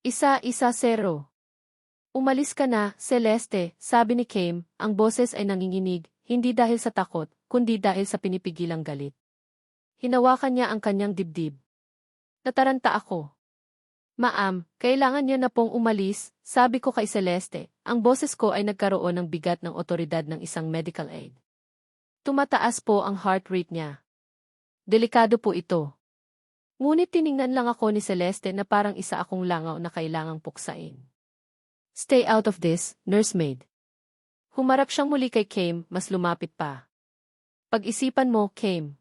1-1-0. Umalis ka na, Celeste, sabi ni Kame, ang boses ay nanginginig, hindi dahil sa takot, kundi dahil sa pinipigilang galit. Hinawakan niya ang kanyang dibdib. Nataranta ako. Ma'am, kailangan niyo na pong umalis, sabi ko kay Celeste, ang boses ko ay nagkaroon ng bigat ng otoridad ng isang medical aid. Tumataas po ang heart rate niya. Delikado po ito. Ngunit tiningnan lang ako ni Celeste na parang isa akong langaw na kailangang puksain. Stay out of this, nursemaid. Humarap siyang muli kay Kame, mas lumapit pa. Pag-isipan mo, Kame.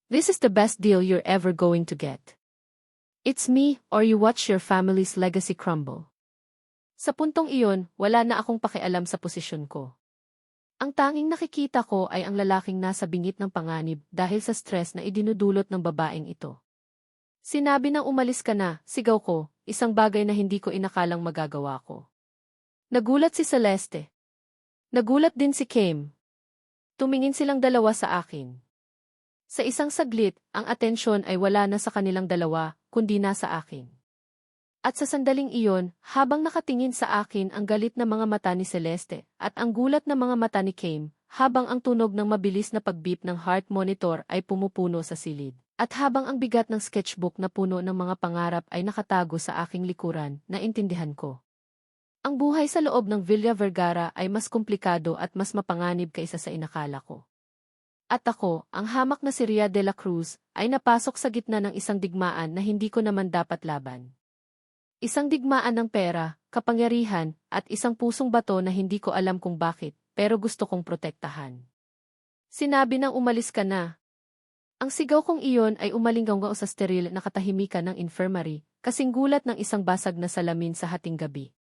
This is the best deal you're ever going to get. It's me, or you watch your family's legacy crumble. Sa puntong iyon, wala na akong pakialam sa posisyon ko. Ang tanging nakikita ko ay ang lalaking nasa bingit ng panganib dahil sa stress na idinudulot ng babaeng ito. Sinabi nang umalis ka na, sigaw ko, isang bagay na hindi ko inakalang magagawa ko. Nagulat si Celeste. Nagulat din si Kame. Tumingin silang dalawa sa akin. Sa isang saglit, ang atensyon ay wala na sa kanilang dalawa, kundi nasa akin. At sa sandaling iyon, habang nakatingin sa akin ang galit na mga mata ni Celeste, at ang gulat na mga mata ni Kame, habang ang tunog ng mabilis na pag-beep ng heart monitor ay pumupuno sa silid, at habang ang bigat ng sketchbook na puno ng mga pangarap ay nakatago sa aking likuran, naintindihan ko. Ang buhay sa loob ng Villa Vergara ay mas komplikado at mas mapanganib kaysa sa inakala ko. At ako, ang hamak na si Ria de la Cruz, ay napasok sa gitna ng isang digmaan na hindi ko naman dapat laban. Isang digmaan ng pera, kapangyarihan, at isang pusong bato na hindi ko alam kung bakit, pero gusto kong protektahan. Sinabi nang umalis ka na. Ang sigaw kong iyon ay umalinggaw sa steril na katahimikan ng infirmary, kasing gulat ng isang basag na salamin sa hating gabi.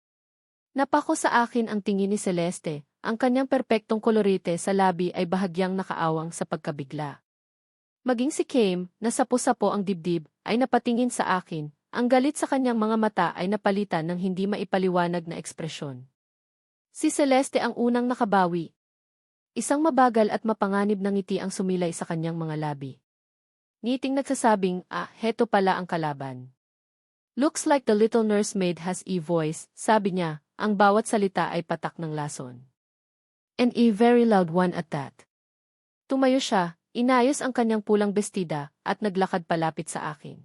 Napako sa akin ang tingin ni Celeste. Ang kanyang perpektong kolorite sa labi ay bahagyang nakaawang sa pagkabigla. Maging si Kame, na sapo-sapo ang dibdib, ay napatingin sa akin, ang galit sa kanyang mga mata ay napalitan ng hindi maipaliwanag na ekspresyon. Si Celeste ang unang nakabawi. Isang mabagal at mapanganib na ngiti ang sumilay sa kanyang mga labi. Ngiting nagsasabing, heto pala ang kalaban. Looks like the little nursemaid has a voice, sabi niya, ang bawat salita ay patak ng lason. And a very loud one at that. Tumayo siya, inayos ang kanyang pulang bestida, at naglakad palapit sa akin.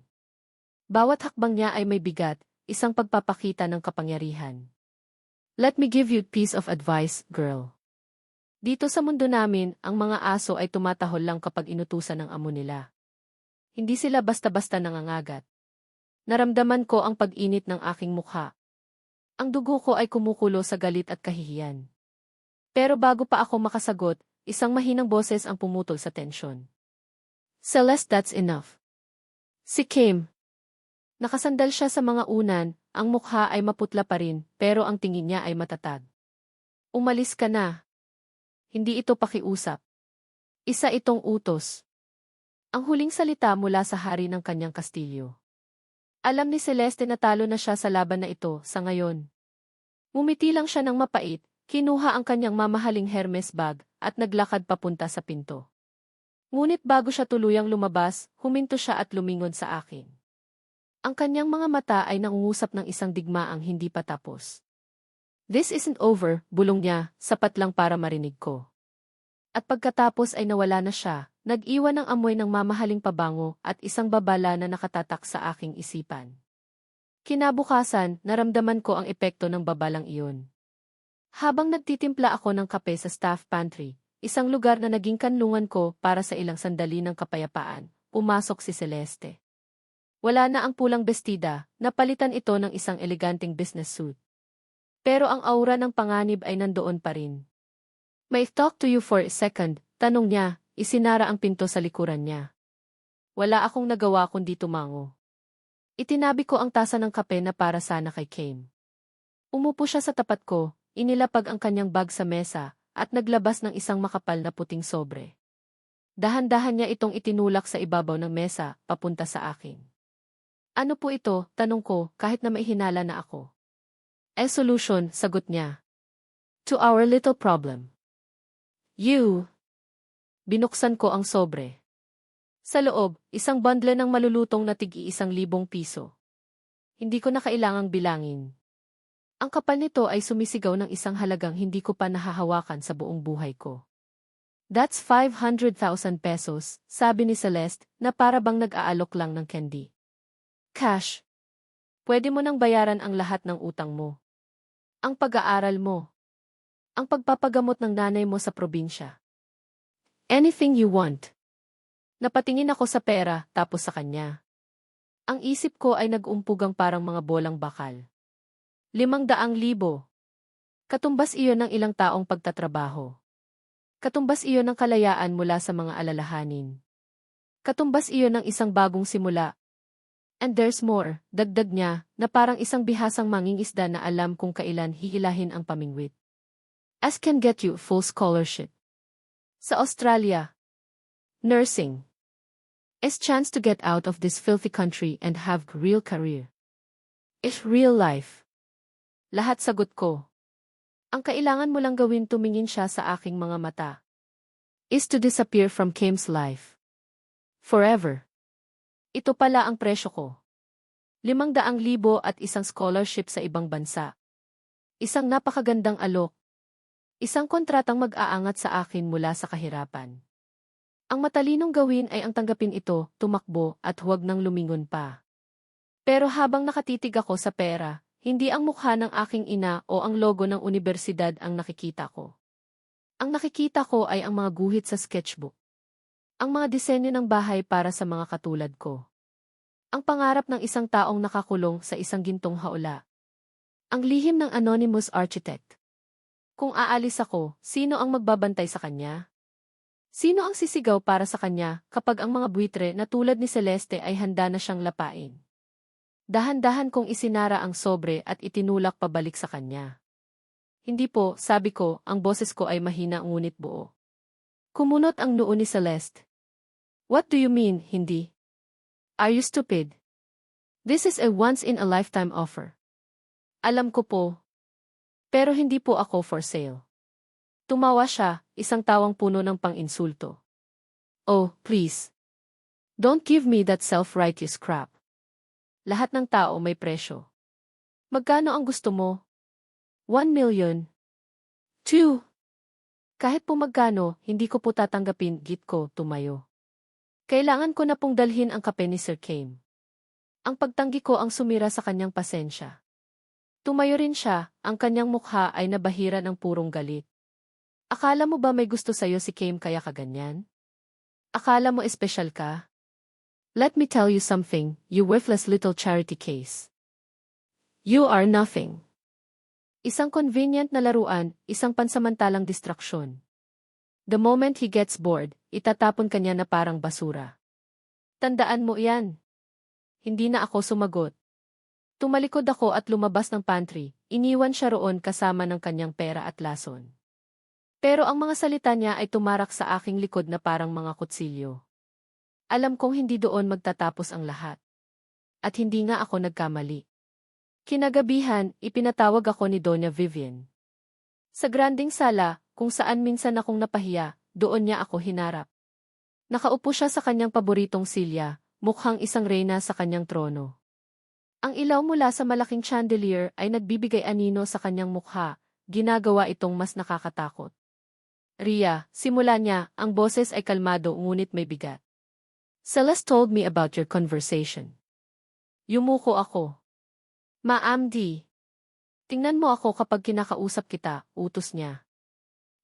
Bawat hakbang niya ay may bigat, isang pagpapakita ng kapangyarihan. Let me give you a piece of advice, girl. Dito sa mundo namin, ang mga aso ay tumatahol lang kapag inutusan ng amo nila. Hindi sila basta-basta nangangagat. Naramdaman ko ang pag-init ng aking mukha. Ang dugo ko ay kumukulo sa galit at kahihiyan. Pero bago pa ako makasagot, isang mahinang boses ang pumutol sa tensyon. Celeste, that's enough. Si Kame. Nakasandal siya sa mga unan, ang mukha ay maputla pa rin, pero ang tingin niya ay matatag. Umalis ka na. Hindi ito pakiusap. Isa itong utos. Ang huling salita mula sa hari ng kanyang kastilyo. Alam ni Celeste na talo na siya sa laban na ito sa ngayon. Ngumiti lang siya ng mapait, kinuha ang kanyang mamahaling Hermes bag, at naglakad papunta sa pinto. Ngunit bago siya tuluyang lumabas, huminto siya at lumingon sa akin. Ang kanyang mga mata ay nangungusap ng isang digmaang hindi pa tapos. "This isn't over," bulong niya, sapat lang para marinig ko. At pagkatapos ay nawala na siya, nag-iwan ng amoy ng mamahaling pabango at isang babala na nakatatak sa aking isipan. Kinabukasan, naramdaman ko ang epekto ng babalang iyon. Habang nagtitimpla ako ng kape sa staff pantry, isang lugar na naging kanlungan ko para sa ilang sandali ng kapayapaan, pumasok si Celeste. Wala na ang pulang bestida, napalitan ito ng isang eleganteng business suit. Pero ang aura ng panganib ay nandoon pa rin. "May I talk to you for a second?" tanong niya, isinara ang pinto sa likuran niya. Wala akong nagawa kundi tumango. Itinabi ko ang tasa ng kape na para sana kay Kim. Umupo siya sa tapat ko, inilapag ang kanyang bag sa mesa, at naglabas ng isang makapal na puting sobre. Dahan-dahan niya itong itinulak sa ibabaw ng mesa, papunta sa akin. "Ano po ito?" tanong ko, kahit na maihinala na ako. "A solution," sagot niya. "To our little problem." "You." Binuksan ko ang sobre. Sa loob, isang bundle ng malulutong na tig-1,000 piso. Hindi ko na kailangang bilangin. Ang kapal nito ay sumisigaw ng isang halagang hindi ko pa nahahawakan sa buong buhay ko. "That's 500,000 pesos, sabi ni Celeste, na para bang nag-aalok lang ng candy. "Cash. Pwede mo nang bayaran ang lahat ng utang mo. Ang pag-aaral mo. Ang pagpapagamot ng nanay mo sa probinsya. Anything you want." Napatingin ako sa pera, tapos sa kanya. Ang isip ko ay nag-umpugang parang mga bolang bakal. 500,000. Katumbas iyon ng ilang taong pagtatrabaho. Katumbas iyon ng kalayaan mula sa mga alalahanin. Katumbas iyon ng isang bagong simula. "And there's more," dagdag niya, na parang isang bihasang mangingisda na alam kung kailan hihilahin ang pamingwit. "As can get you full scholarship. Sa Australia. Nursing. As chance to get out of this filthy country and have real career. It's real life." Lahat sagot ko. Ang kailangan mo lang gawin, tumingin siya sa aking mga mata, "is to disappear from Kim's life. Forever." Ito pala ang presyo ko. 500,000 at isang scholarship sa ibang bansa. Isang napakagandang alok. Isang kontratang mag-aangat sa akin mula sa kahirapan. Ang matalinong gawin ay ang tanggapin ito, tumakbo, at huwag nang lumingon pa. Pero habang nakatitig ako sa pera, hindi ang mukha ng aking ina o ang logo ng unibersidad ang nakikita ko. Ang nakikita ko ay ang mga guhit sa sketchbook. Ang mga disenyo ng bahay para sa mga katulad ko. Ang pangarap ng isang taong nakakulong sa isang gintong haula. Ang lihim ng anonymous architect. Kung aalis ako, sino ang magbabantay sa kanya? Sino ang sisigaw para sa kanya kapag ang mga buitre na tulad ni Celeste ay handa na siyang lapain? Dahan-dahan kong isinara ang sobre at itinulak pabalik sa kanya. "Hindi po," sabi ko, ang boses ko ay mahina ngunit buo. Kumunot ang noo ni Celeste. "What do you mean, hindi? Are you stupid? This is a once-in-a-lifetime offer." "Alam ko po. Pero hindi po ako for sale." Tumawa siya, isang tawang puno ng pang-insulto. "Oh, please. Don't give me that self-righteous crap. Lahat ng tao may presyo. Magkano ang gusto mo? 1,000,000? 2? Kahit po magkano, hindi ko po tatanggapin." Git ko, tumayo. Kailangan ko na pong dalhin ang kape ni Sir Kim. Ang pagtanggi ko ang sumira sa kanyang pasensya. Tumayo rin siya, ang kanyang mukha ay nabahira ng purong galit. "Akala mo ba may gusto sa'yo si Kim kaya kaganyan? Akala mo espesyal ka? Let me tell you something, you worthless little charity case. You are nothing." Isang convenient na laruan, isang pansamantalang distraksyon. The moment he gets bored, itatapon kanya na parang basura. Tandaan mo yan. Hindi na ako sumagot. Tumalikod ako at lumabas ng pantry, iniwan siya roon kasama ng kanyang pera at lason. Pero ang mga salita niya ay tumarak sa aking likod na parang mga kutsilyo. Alam kong hindi doon magtatapos ang lahat. At hindi nga ako nagkamali. Kinagabihan, ipinatawag ako ni Doña Vivian. Sa granding sala, kung saan minsan akong napahiya, doon niya ako hinarap. Nakaupo siya sa kanyang paboritong silya, mukhang isang reyna sa kanyang trono. Ang ilaw mula sa malaking chandelier ay nagbibigay anino sa kanyang mukha, ginagawa itong mas nakakatakot. Ria, simula niya, ang boses ay kalmado ngunit may bigat. Celeste told me about your conversation. Yumuko ako. Ma'am D. Tingnan mo ako kapag kinakausap kita, utos niya.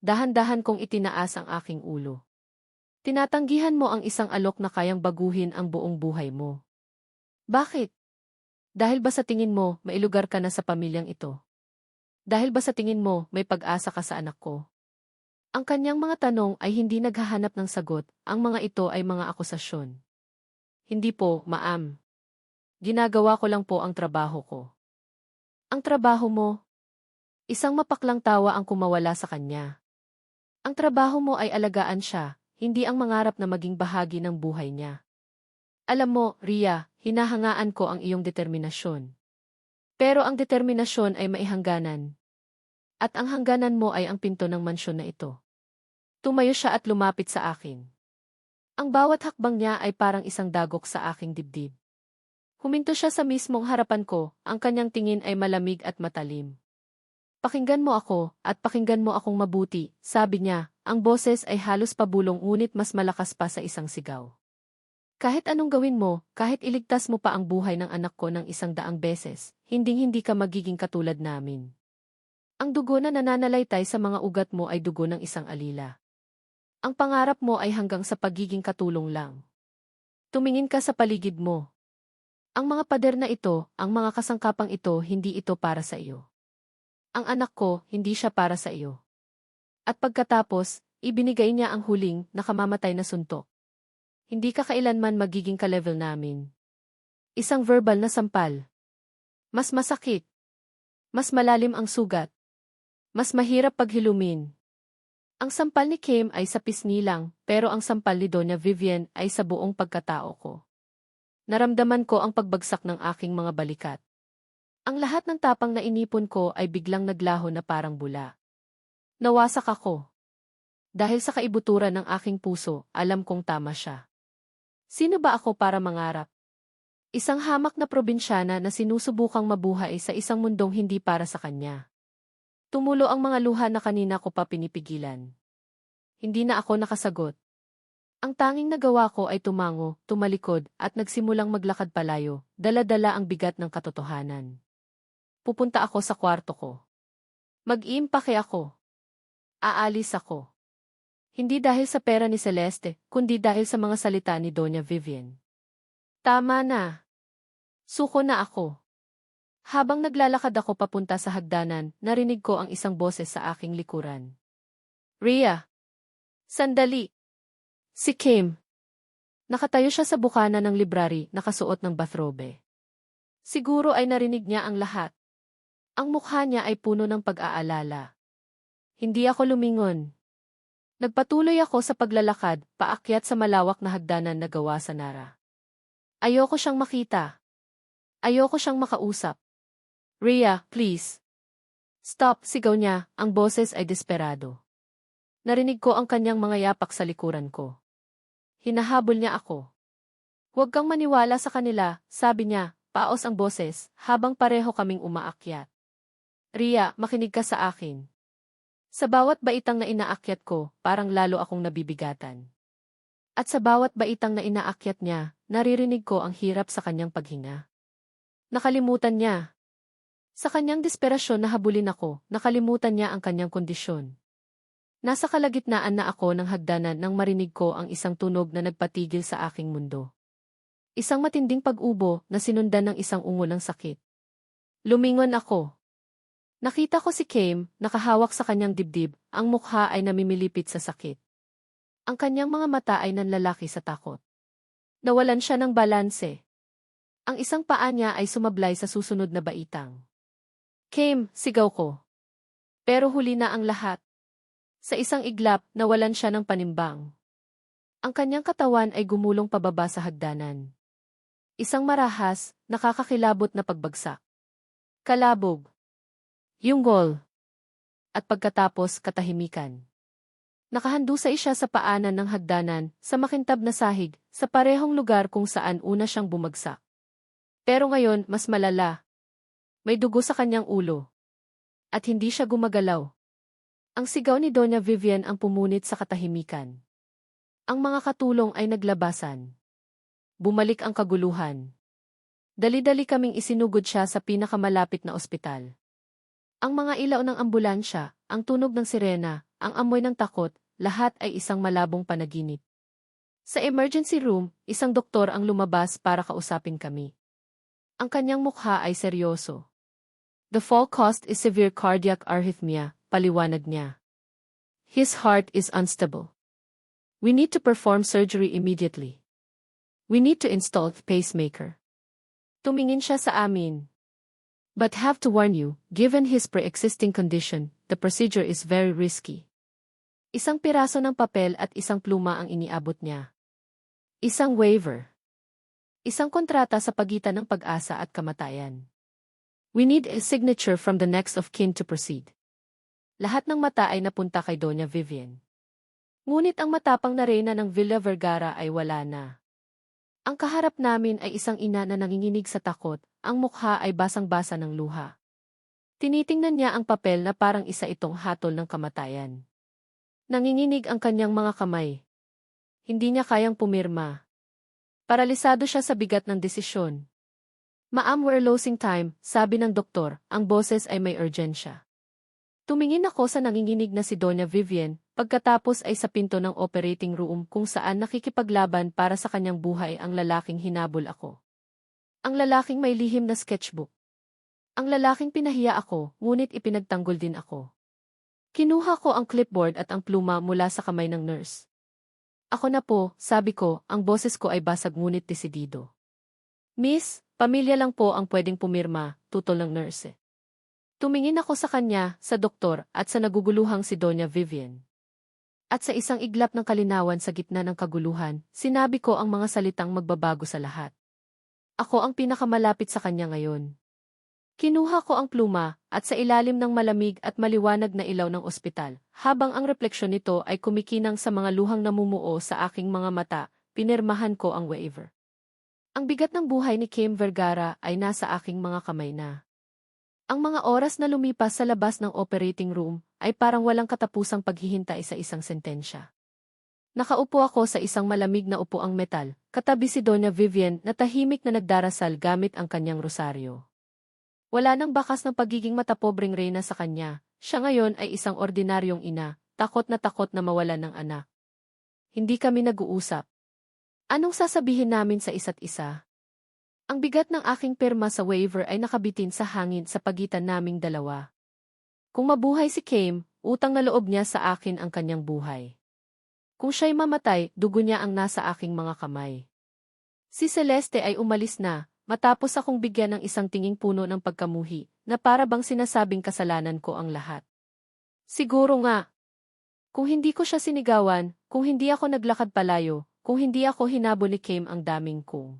Dahan-dahan kong itinaas ang aking ulo. Tinatanggihan mo ang isang alok na kayang baguhin ang buong buhay mo. Bakit? Dahil ba sa tingin mo, mailugar ka na sa pamilyang ito? Dahil ba sa tingin mo, may pag-asa ka sa anak ko? Ang kanyang mga tanong ay hindi naghahanap ng sagot, ang mga ito ay mga akusasyon. Hindi po, ma'am. Ginagawa ko lang po ang trabaho ko. Ang trabaho mo? Isang mapaklang tawa ang kumawala sa kanya. Ang trabaho mo ay alagaan siya, hindi ang mangarap na maging bahagi ng buhay niya. Alam mo, Ria, hinahangaan ko ang iyong determinasyon. Pero ang determinasyon ay maihangganan. At ang hangganan mo ay ang pinto ng mansyon na ito. Tumayo siya at lumapit sa akin. Ang bawat hakbang niya ay parang isang dagok sa aking dibdib. Huminto siya sa mismong harapan ko, ang kanyang tingin ay malamig at matalim. Pakinggan mo ako, at pakinggan mo akong mabuti, sabi niya, ang boses ay halos pabulong ngunit mas malakas pa sa isang sigaw. Kahit anong gawin mo, kahit iligtas mo pa ang buhay ng anak ko ng 100 beses, hinding-hindi ka magiging katulad namin. Ang dugo na nananalaytay sa mga ugat mo ay dugo ng isang alila. Ang pangarap mo ay hanggang sa pagiging katulong lang. Tumingin ka sa paligid mo. Ang mga pader na ito, ang mga kasangkapang ito, hindi ito para sa iyo. Ang anak ko, hindi siya para sa iyo. At pagkatapos, ibinigay niya ang huling, nakamamatay na suntok. Hindi ka kailanman magiging ka-level namin. Isang verbal na sampal. Mas masakit. Mas malalim ang sugat. Mas mahirap paghilumin. Ang sampal ni Kim ay sa pisngi lang, pero ang sampal ni Doña Vivian ay sa buong pagkatao ko. Naramdaman ko ang pagbagsak ng aking mga balikat. Ang lahat ng tapang na inipon ko ay biglang naglaho na parang bula. Nawasak ako. Dahil sa kaibuturan ng aking puso, alam kong tama siya. Sino ba ako para mangarap? Isang hamak na probinsyana na sinusubukang mabuhay sa isang mundong hindi para sa kanya. Tumulo ang mga luha na kanina ko pa pinipigilan. Hindi na ako nakasagot. Ang tanging nagawa ko ay tumango, tumalikod, at nagsimulang maglakad palayo, dala-dala ang bigat ng katotohanan. Pupunta ako sa kwarto ko. Mag-iimpake ako. Aalis ako. Hindi dahil sa pera ni Celeste, kundi dahil sa mga salita ni Doña Vivian. Tama na. Suko na ako. Habang naglalakad ako papunta sa hagdanan, narinig ko ang isang boses sa aking likuran. Ria! Sandali! Si Kim. Nakatayo siya sa bukana ng library, nakasuot ng bathrobe. Siguro ay narinig niya ang lahat. Ang mukha niya ay puno ng pag-aalala. Hindi ako lumingon. Nagpatuloy ako sa paglalakad, paakyat sa malawak na hagdanan na gawa sa Nara. Ayoko siyang makita. Ayoko siyang makausap. Ria, please. Stop, sigaw niya, ang boses ay desperado. Narinig ko ang kanyang mga yapak sa likuran ko. Hinahabol niya ako. Huwag kang maniwala sa kanila, sabi niya, paos ang boses, habang pareho kaming umaakyat. Ria, makinig ka sa akin. Sa bawat baitang na inaakyat ko, parang lalo akong nabibigatan. At sa bawat baitang na inaakyat niya, naririnig ko ang hirap sa kanyang paghinga. Nakalimutan niya. Sa kanyang desperasyon na habulin ako, nakalimutan niya ang kanyang kondisyon. Nasa kalagitnaan na ako ng hagdanan nang marinig ko ang isang tunog na nagpatigil sa aking mundo. Isang matinding pag-ubo na sinundan ng isang ungo ng sakit. Lumingon ako. Nakita ko si Kim, nakahawak sa kanyang dibdib, ang mukha ay namimilipit sa sakit. Ang kanyang mga mata ay nanlalaki sa takot. Nawalan siya ng balanse. Ang isang paa niya ay sumablay sa susunod na baitang. Kim, sigaw ko. Pero huli na ang lahat. Sa isang iglap, nawalan siya ng panimbang. Ang kanyang katawan ay gumulong pababa sa hagdanan. Isang marahas, nakakakilabot na pagbagsak. Kalabog. Yunggol. At pagkatapos katahimikan. Nakahandusay siya sa paanan ng hagdanan, sa makintab na sahig, sa parehong lugar kung saan una siyang bumagsak. Pero ngayon, mas malala. May dugo sa kanyang ulo. At hindi siya gumagalaw. Ang sigaw ni Doña Vivian ang pumunit sa katahimikan. Ang mga katulong ay naglabasan. Bumalik ang kaguluhan. Dali-dali kaming isinugod siya sa pinakamalapit na ospital. Ang mga ilaw ng ambulansya, ang tunog ng sirena, ang amoy ng takot, lahat ay isang malabong panaginip. Sa emergency room, isang doktor ang lumabas para kausapin kami. Ang kanyang mukha ay seryoso. The fall caused is severe cardiac arrhythmia, paliwanag niya. His heart is unstable. We need to perform surgery immediately. We need to install the pacemaker. Tumingin siya sa amin. But have to warn you, given his pre-existing condition, the procedure is very risky. Isang piraso ng papel at isang pluma ang iniabot niya. Isang waiver. Isang kontrata sa pagitan ng pag-asa at kamatayan. We need a signature from the next of kin to proceed. Lahat ng mata ay napunta kay Doña Vivian. Ngunit ang matapang na reyna ng Villa Vergara ay wala na. Ang kaharap namin ay isang ina na nanginginig sa takot, ang mukha ay basang-basa ng luha. Tinitingnan niya ang papel na parang isa itong hatol ng kamatayan. Nanginginig ang kanyang mga kamay. Hindi niya kayang pumirma. Paralisado siya sa bigat ng desisyon. Ma'am, we're losing time, sabi ng doktor, ang boses ay may urgensya. Tumingin ako sa nanginginig na si Doña Vivian, pagkatapos ay sa pinto ng operating room kung saan nakikipaglaban para sa kanyang buhay ang lalaking hinabol ako. Ang lalaking may lihim na sketchbook. Ang lalaking pinahiya ako, ngunit ipinagtanggol din ako. Kinuha ko ang clipboard at ang pluma mula sa kamay ng nurse. Ako na po, sabi ko, ang boses ko ay basag ngunit desidido. Miss, pamilya lang po ang pwedeng pumirma, tutol ng nurse. Tumingin ako sa kanya, sa doktor, at sa naguguluhang si Doña Vivian. At sa isang iglap ng kalinawan sa gitna ng kaguluhan, sinabi ko ang mga salitang magbabago sa lahat. Ako ang pinakamalapit sa kanya ngayon. Kinuha ko ang pluma, at sa ilalim ng malamig at maliwanag na ilaw ng ospital, habang ang refleksyon nito ay kumikinang sa mga luhang namumuo sa aking mga mata, pinirmahan ko ang waiver. Ang bigat ng buhay ni Kim Vergara ay nasa aking mga kamay na. Ang mga oras na lumipas sa labas ng operating room ay parang walang katapusang paghihintay sa isang sentensya. Nakaupo ako sa isang malamig na upuang metal, katabi si Doña Vivian na tahimik na nagdarasal gamit ang kanyang rosaryo. Wala nang bakas ng pagiging matapobreng reyna sa kanya, siya ngayon ay isang ordinaryong ina, takot na mawalan ng anak. Hindi kami nag-uusap. Anong sasabihin namin sa isa't isa? Ang bigat ng aking pirma sa waiver ay nakabitin sa hangin sa pagitan naming dalawa. Kung mabuhay si Kim, utang na loob niya sa akin ang kanyang buhay. Kung siya'y mamatay, dugo niya ang nasa aking mga kamay. Si Celeste ay umalis na, matapos akong bigyan ng isang tinging puno ng pagkamuhi, na para bang sinasabing kasalanan ko ang lahat. Siguro nga. Kung hindi ko siya sinigawan, kung hindi ako naglakad palayo, kung hindi ako hinabol ni Kim ang daming kung.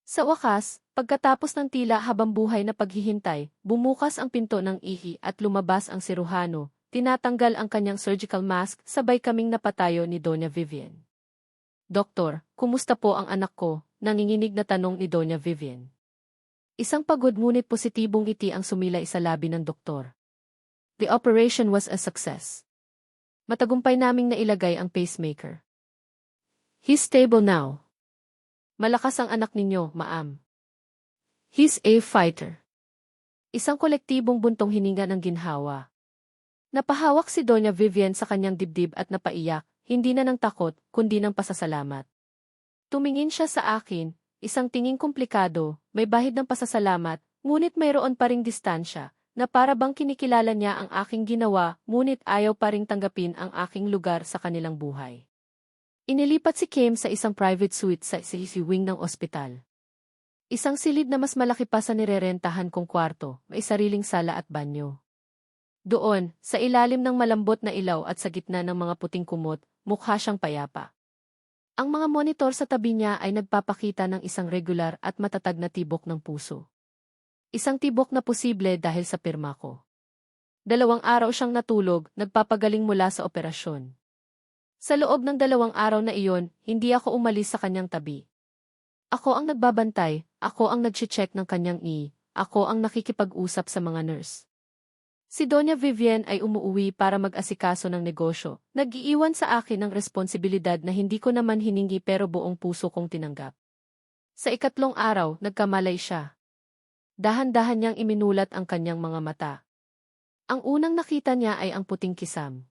Sa wakas, pagkatapos ng tila habang buhay na paghihintay, bumukas ang pinto ng ihi at lumabas ang siruhano, tinatanggal ang kanyang surgical mask, sabay kaming napatayo ni Doña Vivian. Doktor, kumusta po ang anak ko? Nanginginig na tanong ni Doña Vivian. Isang pagod ngunit positibong ngiti ang sumilay sa labi ng doktor. The operation was a success. Matagumpay naming nailagay ang pacemaker. He's stable now. Malakas ang anak ninyo, ma'am. He's a fighter. Isang kolektibong buntong hininga ng ginhawa. Napahawak si Doña Vivian sa kanyang dibdib at napaiyak, hindi na ng takot, kundi ng pasasalamat. Tumingin siya sa akin, isang tinging komplikado, may bahid ng pasasalamat, ngunit mayroon pa ring distansya, na para bang kinikilala niya ang aking ginawa, ngunit ayaw pa ring tanggapin ang aking lugar sa kanilang buhay. Inilipat si Kim sa isang private suite sa wing ng ospital. Isang silid na mas malaki pa sa nirerentahan kong kwarto, may sariling sala at banyo. Doon, sa ilalim ng malambot na ilaw at sa gitna ng mga puting kumot, mukha siyang payapa. Ang mga monitor sa tabi niya ay nagpapakita ng isang regular at matatag na tibok ng puso. Isang tibok na posible dahil sa pirma ko. 2 araw siyang natulog, nagpapagaling mula sa operasyon. Sa loob ng 2 araw na iyon, hindi ako umalis sa kanyang tabi. Ako ang nagbabantay, ako ang nag-check ng kanyang ako ang nakikipag-usap sa mga nurse. Si Doña Vivienne ay umuuwi para mag-asikaso ng negosyo, nag-iiwan sa akin ng responsibilidad na hindi ko naman hiningi pero buong puso kong tinanggap. Sa 3 araw, nagkamalay siya. Dahan-dahan niyang iminulat ang kanyang mga mata. Ang unang nakita niya ay ang puting kisam.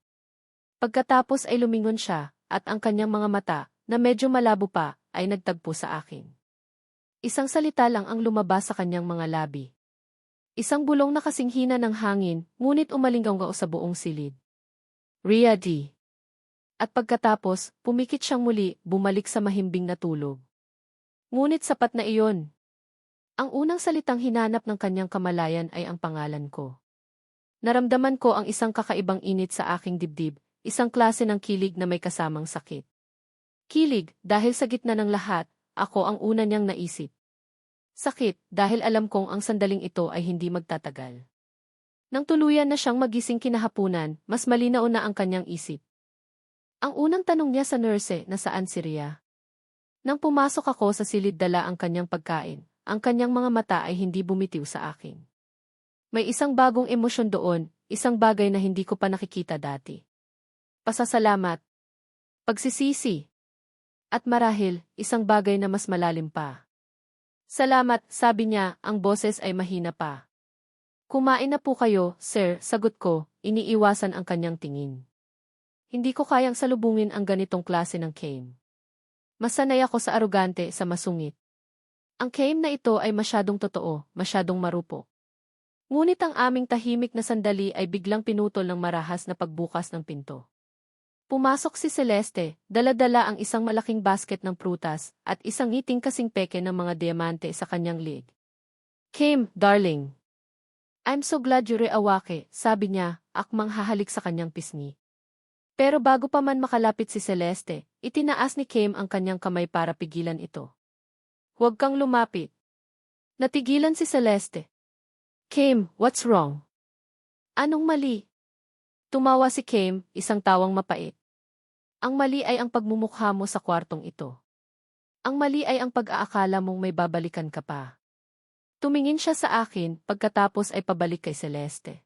Pagkatapos ay lumingon siya, at ang kanyang mga mata, na medyo malabo pa, ay nagtagpo sa akin. Isang salita lang ang lumabas sa kanyang mga labi. Isang bulong na kasinghina ng hangin, ngunit umalinggaw sa buong silid. Rhea D. At pagkatapos, pumikit siyang muli, bumalik sa mahimbing na tulog. Ngunit sapat na iyon. Ang unang salitang hinanap ng kanyang kamalayan ay ang pangalan ko. Naramdaman ko ang isang kakaibang init sa aking dibdib, isang klase ng kilig na may kasamang sakit. Kilig, dahil sa gitna ng lahat, ako ang una niyang naisip. Sakit, dahil alam kong ang sandaling ito ay hindi magtatagal. Nang tuluyan na siyang magising kinahapunan, mas malinaw na ang kanyang isip. Ang unang tanong niya sa nurse na saan si Rhea. Nang pumasok ako sa silid dala ang kanyang pagkain, ang kanyang mga mata ay hindi bumitiw sa akin. May isang bagong emosyon doon, isang bagay na hindi ko pa nakikita dati. Pasasalamat. Pagsisisi. At marahil, isang bagay na mas malalim pa. Salamat, sabi niya, ang boses ay mahina pa. Kumain na po kayo, sir, sagot ko, iniiwasan ang kanyang tingin. Hindi ko kayang salubungin ang ganitong klase ng Kame. Masanay ako sa arugante, sa masungit. Ang Kame na ito ay masyadong totoo, masyadong marupok. Ngunit ang aming tahimik na sandali ay biglang pinutol ng marahas na pagbukas ng pinto. Pumasok si Celeste, dala-dala ang isang malaking basket ng prutas, at isang ngiting kasing peke ng mga diamante sa kanyang lig. Kame, darling. I'm so glad you're awake, sabi niya, akmang hahalik sa kanyang pisngi. Pero bago pa man makalapit si Celeste, itinaas ni Kame ang kanyang kamay para pigilan ito. Huwag kang lumapit. Natigilan si Celeste. Kame, what's wrong? Anong mali? Tumawa si Kame, isang tawang mapait. Ang mali ay ang pagmumukha mo sa kwartong ito. Ang mali ay ang pag-aakala mong may babalikan ka pa. Tumingin siya sa akin, pagkatapos ay pabalik kay Celeste.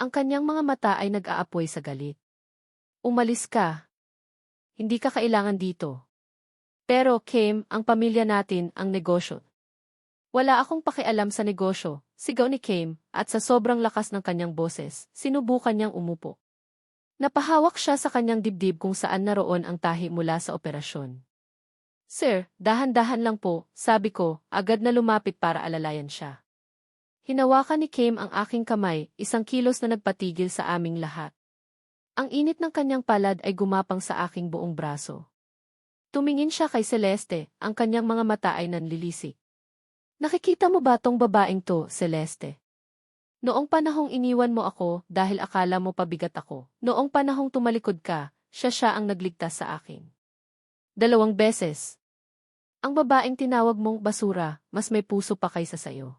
Ang kanyang mga mata ay nag-aapoy sa galit. Umalis ka. Hindi ka kailangan dito. Pero, Kame, ang pamilya natin, ang negosyo. Wala akong pakialam sa negosyo, sigaw ni Kame, at sa sobrang lakas ng kanyang boses, sinubukan niyang umupo. Napahawak siya sa kanyang dibdib kung saan naroon ang tahi mula sa operasyon. Sir, dahan-dahan lang po, sabi ko, agad na lumapit para alalayan siya. Hinawakan ni Kame ang aking kamay, isang kilos na nagpatigil sa aming lahat. Ang init ng kanyang palad ay gumapang sa aking buong braso. Tumingin siya kay Celeste, ang kanyang mga mata ay nanlilisik. Nakikita mo ba tong babaeng to, Celeste? Noong panahong iniwan mo ako dahil akala mo pabigat ako, noong panahong tumalikod ka, siya ang nagligtas sa akin. 2 beses. Ang babaeng tinawag mong basura, mas may puso pa kaysa sayo.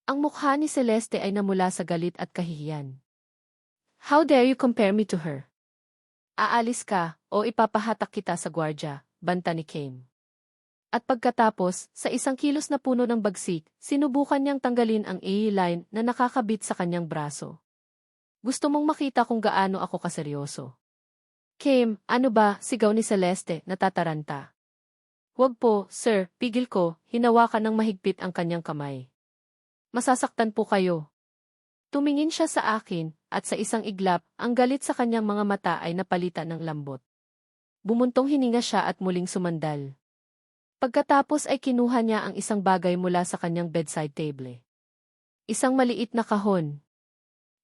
Ang mukha ni Celeste ay namula sa galit at kahihiyan. How dare you compare me to her? Aalis ka, o ipapahatak kita sa gwardya, banta ni Kame. At pagkatapos, sa isang kilos na puno ng bagsik, sinubukan niyang tanggalin ang A-line na nakakabit sa kanyang braso. Gusto mong makita kung gaano ako kaseryoso. Kame, ano ba, sigaw ni Celeste, natataranta. Huwag po, sir, pigil ko, hinawakan ng mahigpit ang kanyang kamay. Masasaktan po kayo. Tumingin siya sa akin, at sa isang iglap, ang galit sa kanyang mga mata ay napalitan ng lambot. Bumuntong hininga siya at muling sumandal. Pagkatapos ay kinuha niya ang isang bagay mula sa kanyang bedside table. Isang maliit na kahon.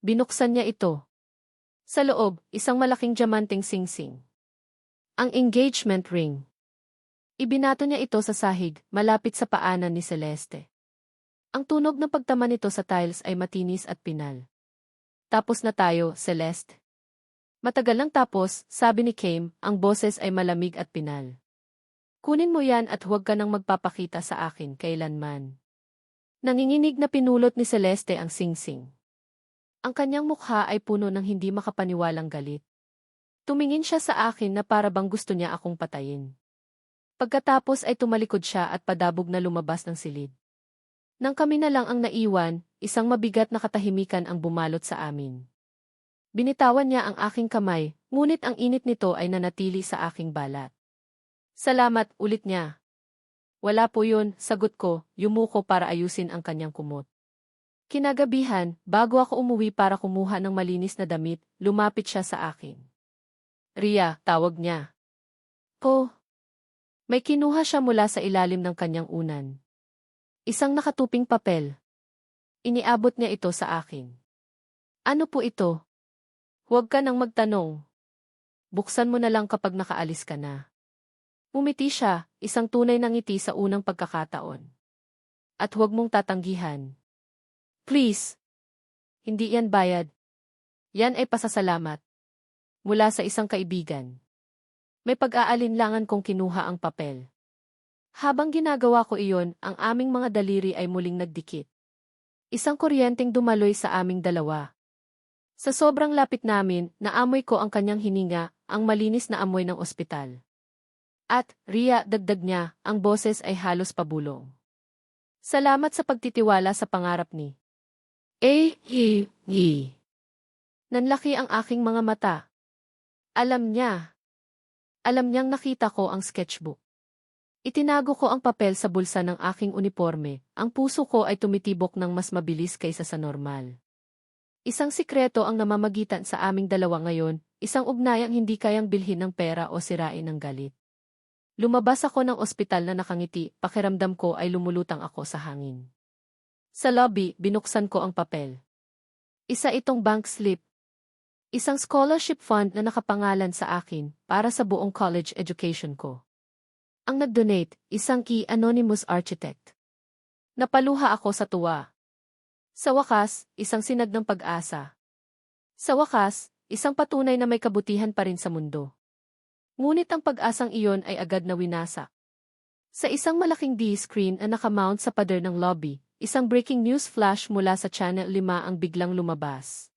Binuksan niya ito. Sa loob, isang malaking diamanteng singsing. Ang engagement ring. Ibinato niya ito sa sahig, malapit sa paanan ni Celeste. Ang tunog ng pagtama nito sa tiles ay matinis at pinal. tapos na tayo, Celeste. Matagal lang tapos, sabi ni Kame, ang boses ay malamig at pinal. Kunin mo yan at huwag ka nang magpapakita sa akin kailanman. Nanginginig na pinulot ni Celeste ang singsing. Ang kanyang mukha ay puno ng hindi makapaniwalang galit. Tumingin siya sa akin na para bang gusto niya akong patayin. Pagkatapos ay tumalikod siya at padabog na lumabas ng silid. Nang kami na lang ang naiwan, isang mabigat na katahimikan ang bumalot sa amin. Binitawan niya ang aking kamay, ngunit ang init nito ay nanatili sa aking balat. Salamat, ulit niya. Wala po yun, sagot ko, yumuko para ayusin ang kanyang kumot. Kinagabihan, bago ako umuwi para kumuha ng malinis na damit, lumapit siya sa akin. Ria, tawag niya. Po. May kinuha siya mula sa ilalim ng kanyang unan. Isang nakatuping papel. Iniabot niya ito sa akin. Ano po ito? Huwag ka nang magtanong. Buksan mo na lang kapag nakaalis ka na. Umiti siya, isang tunay na ngiti sa unang pagkakataon. At huwag mong tatanggihan. Please. Hindi yan bayad. Yan ay pasasalamat. Mula sa isang kaibigan. May pag-aalinlangan kong kinuha ang papel. Habang ginagawa ko iyon, ang aming mga daliri ay muling nagdikit. Isang kuryenteng dumaloy sa aming dalawa. Sa sobrang lapit namin, naamoy ko ang kanyang hininga, ang malinis na amoy ng ospital. At, Ria, dagdag niya, ang boses ay halos pabulong. Salamat sa pagtitiwala sa pangarap ni. Nanlaki ang aking mga mata. Alam niyang nakita ko ang sketchbook. Itinago ko ang papel sa bulsa ng aking uniforme, ang puso ko ay tumitibok ng mas mabilis kaysa sa normal. Isang sikreto ang namamagitan sa aming dalawa ngayon, isang ugnayang hindi kayang bilhin ng pera o sirain ng galit. Lumabas ako ng ospital na nakangiti, pakiramdam ko ay lumulutang ako sa hangin. Sa lobby, binuksan ko ang papel. Isa itong bank slip. Isang scholarship fund na nakapangalan sa akin para sa buong college education ko. Ang nag-donate, isang anonymous architect. Napaluha ako sa tuwa. Sa wakas, isang sinag ng pag-asa. Sa wakas, isang patunay na may kabutihan pa rin sa mundo. Ngunit ang pag-asang iyon ay agad na winasak. Sa isang malaking D-screen na nakamount sa pader ng lobby, isang breaking news flash mula sa Channel 5 ang biglang lumabas.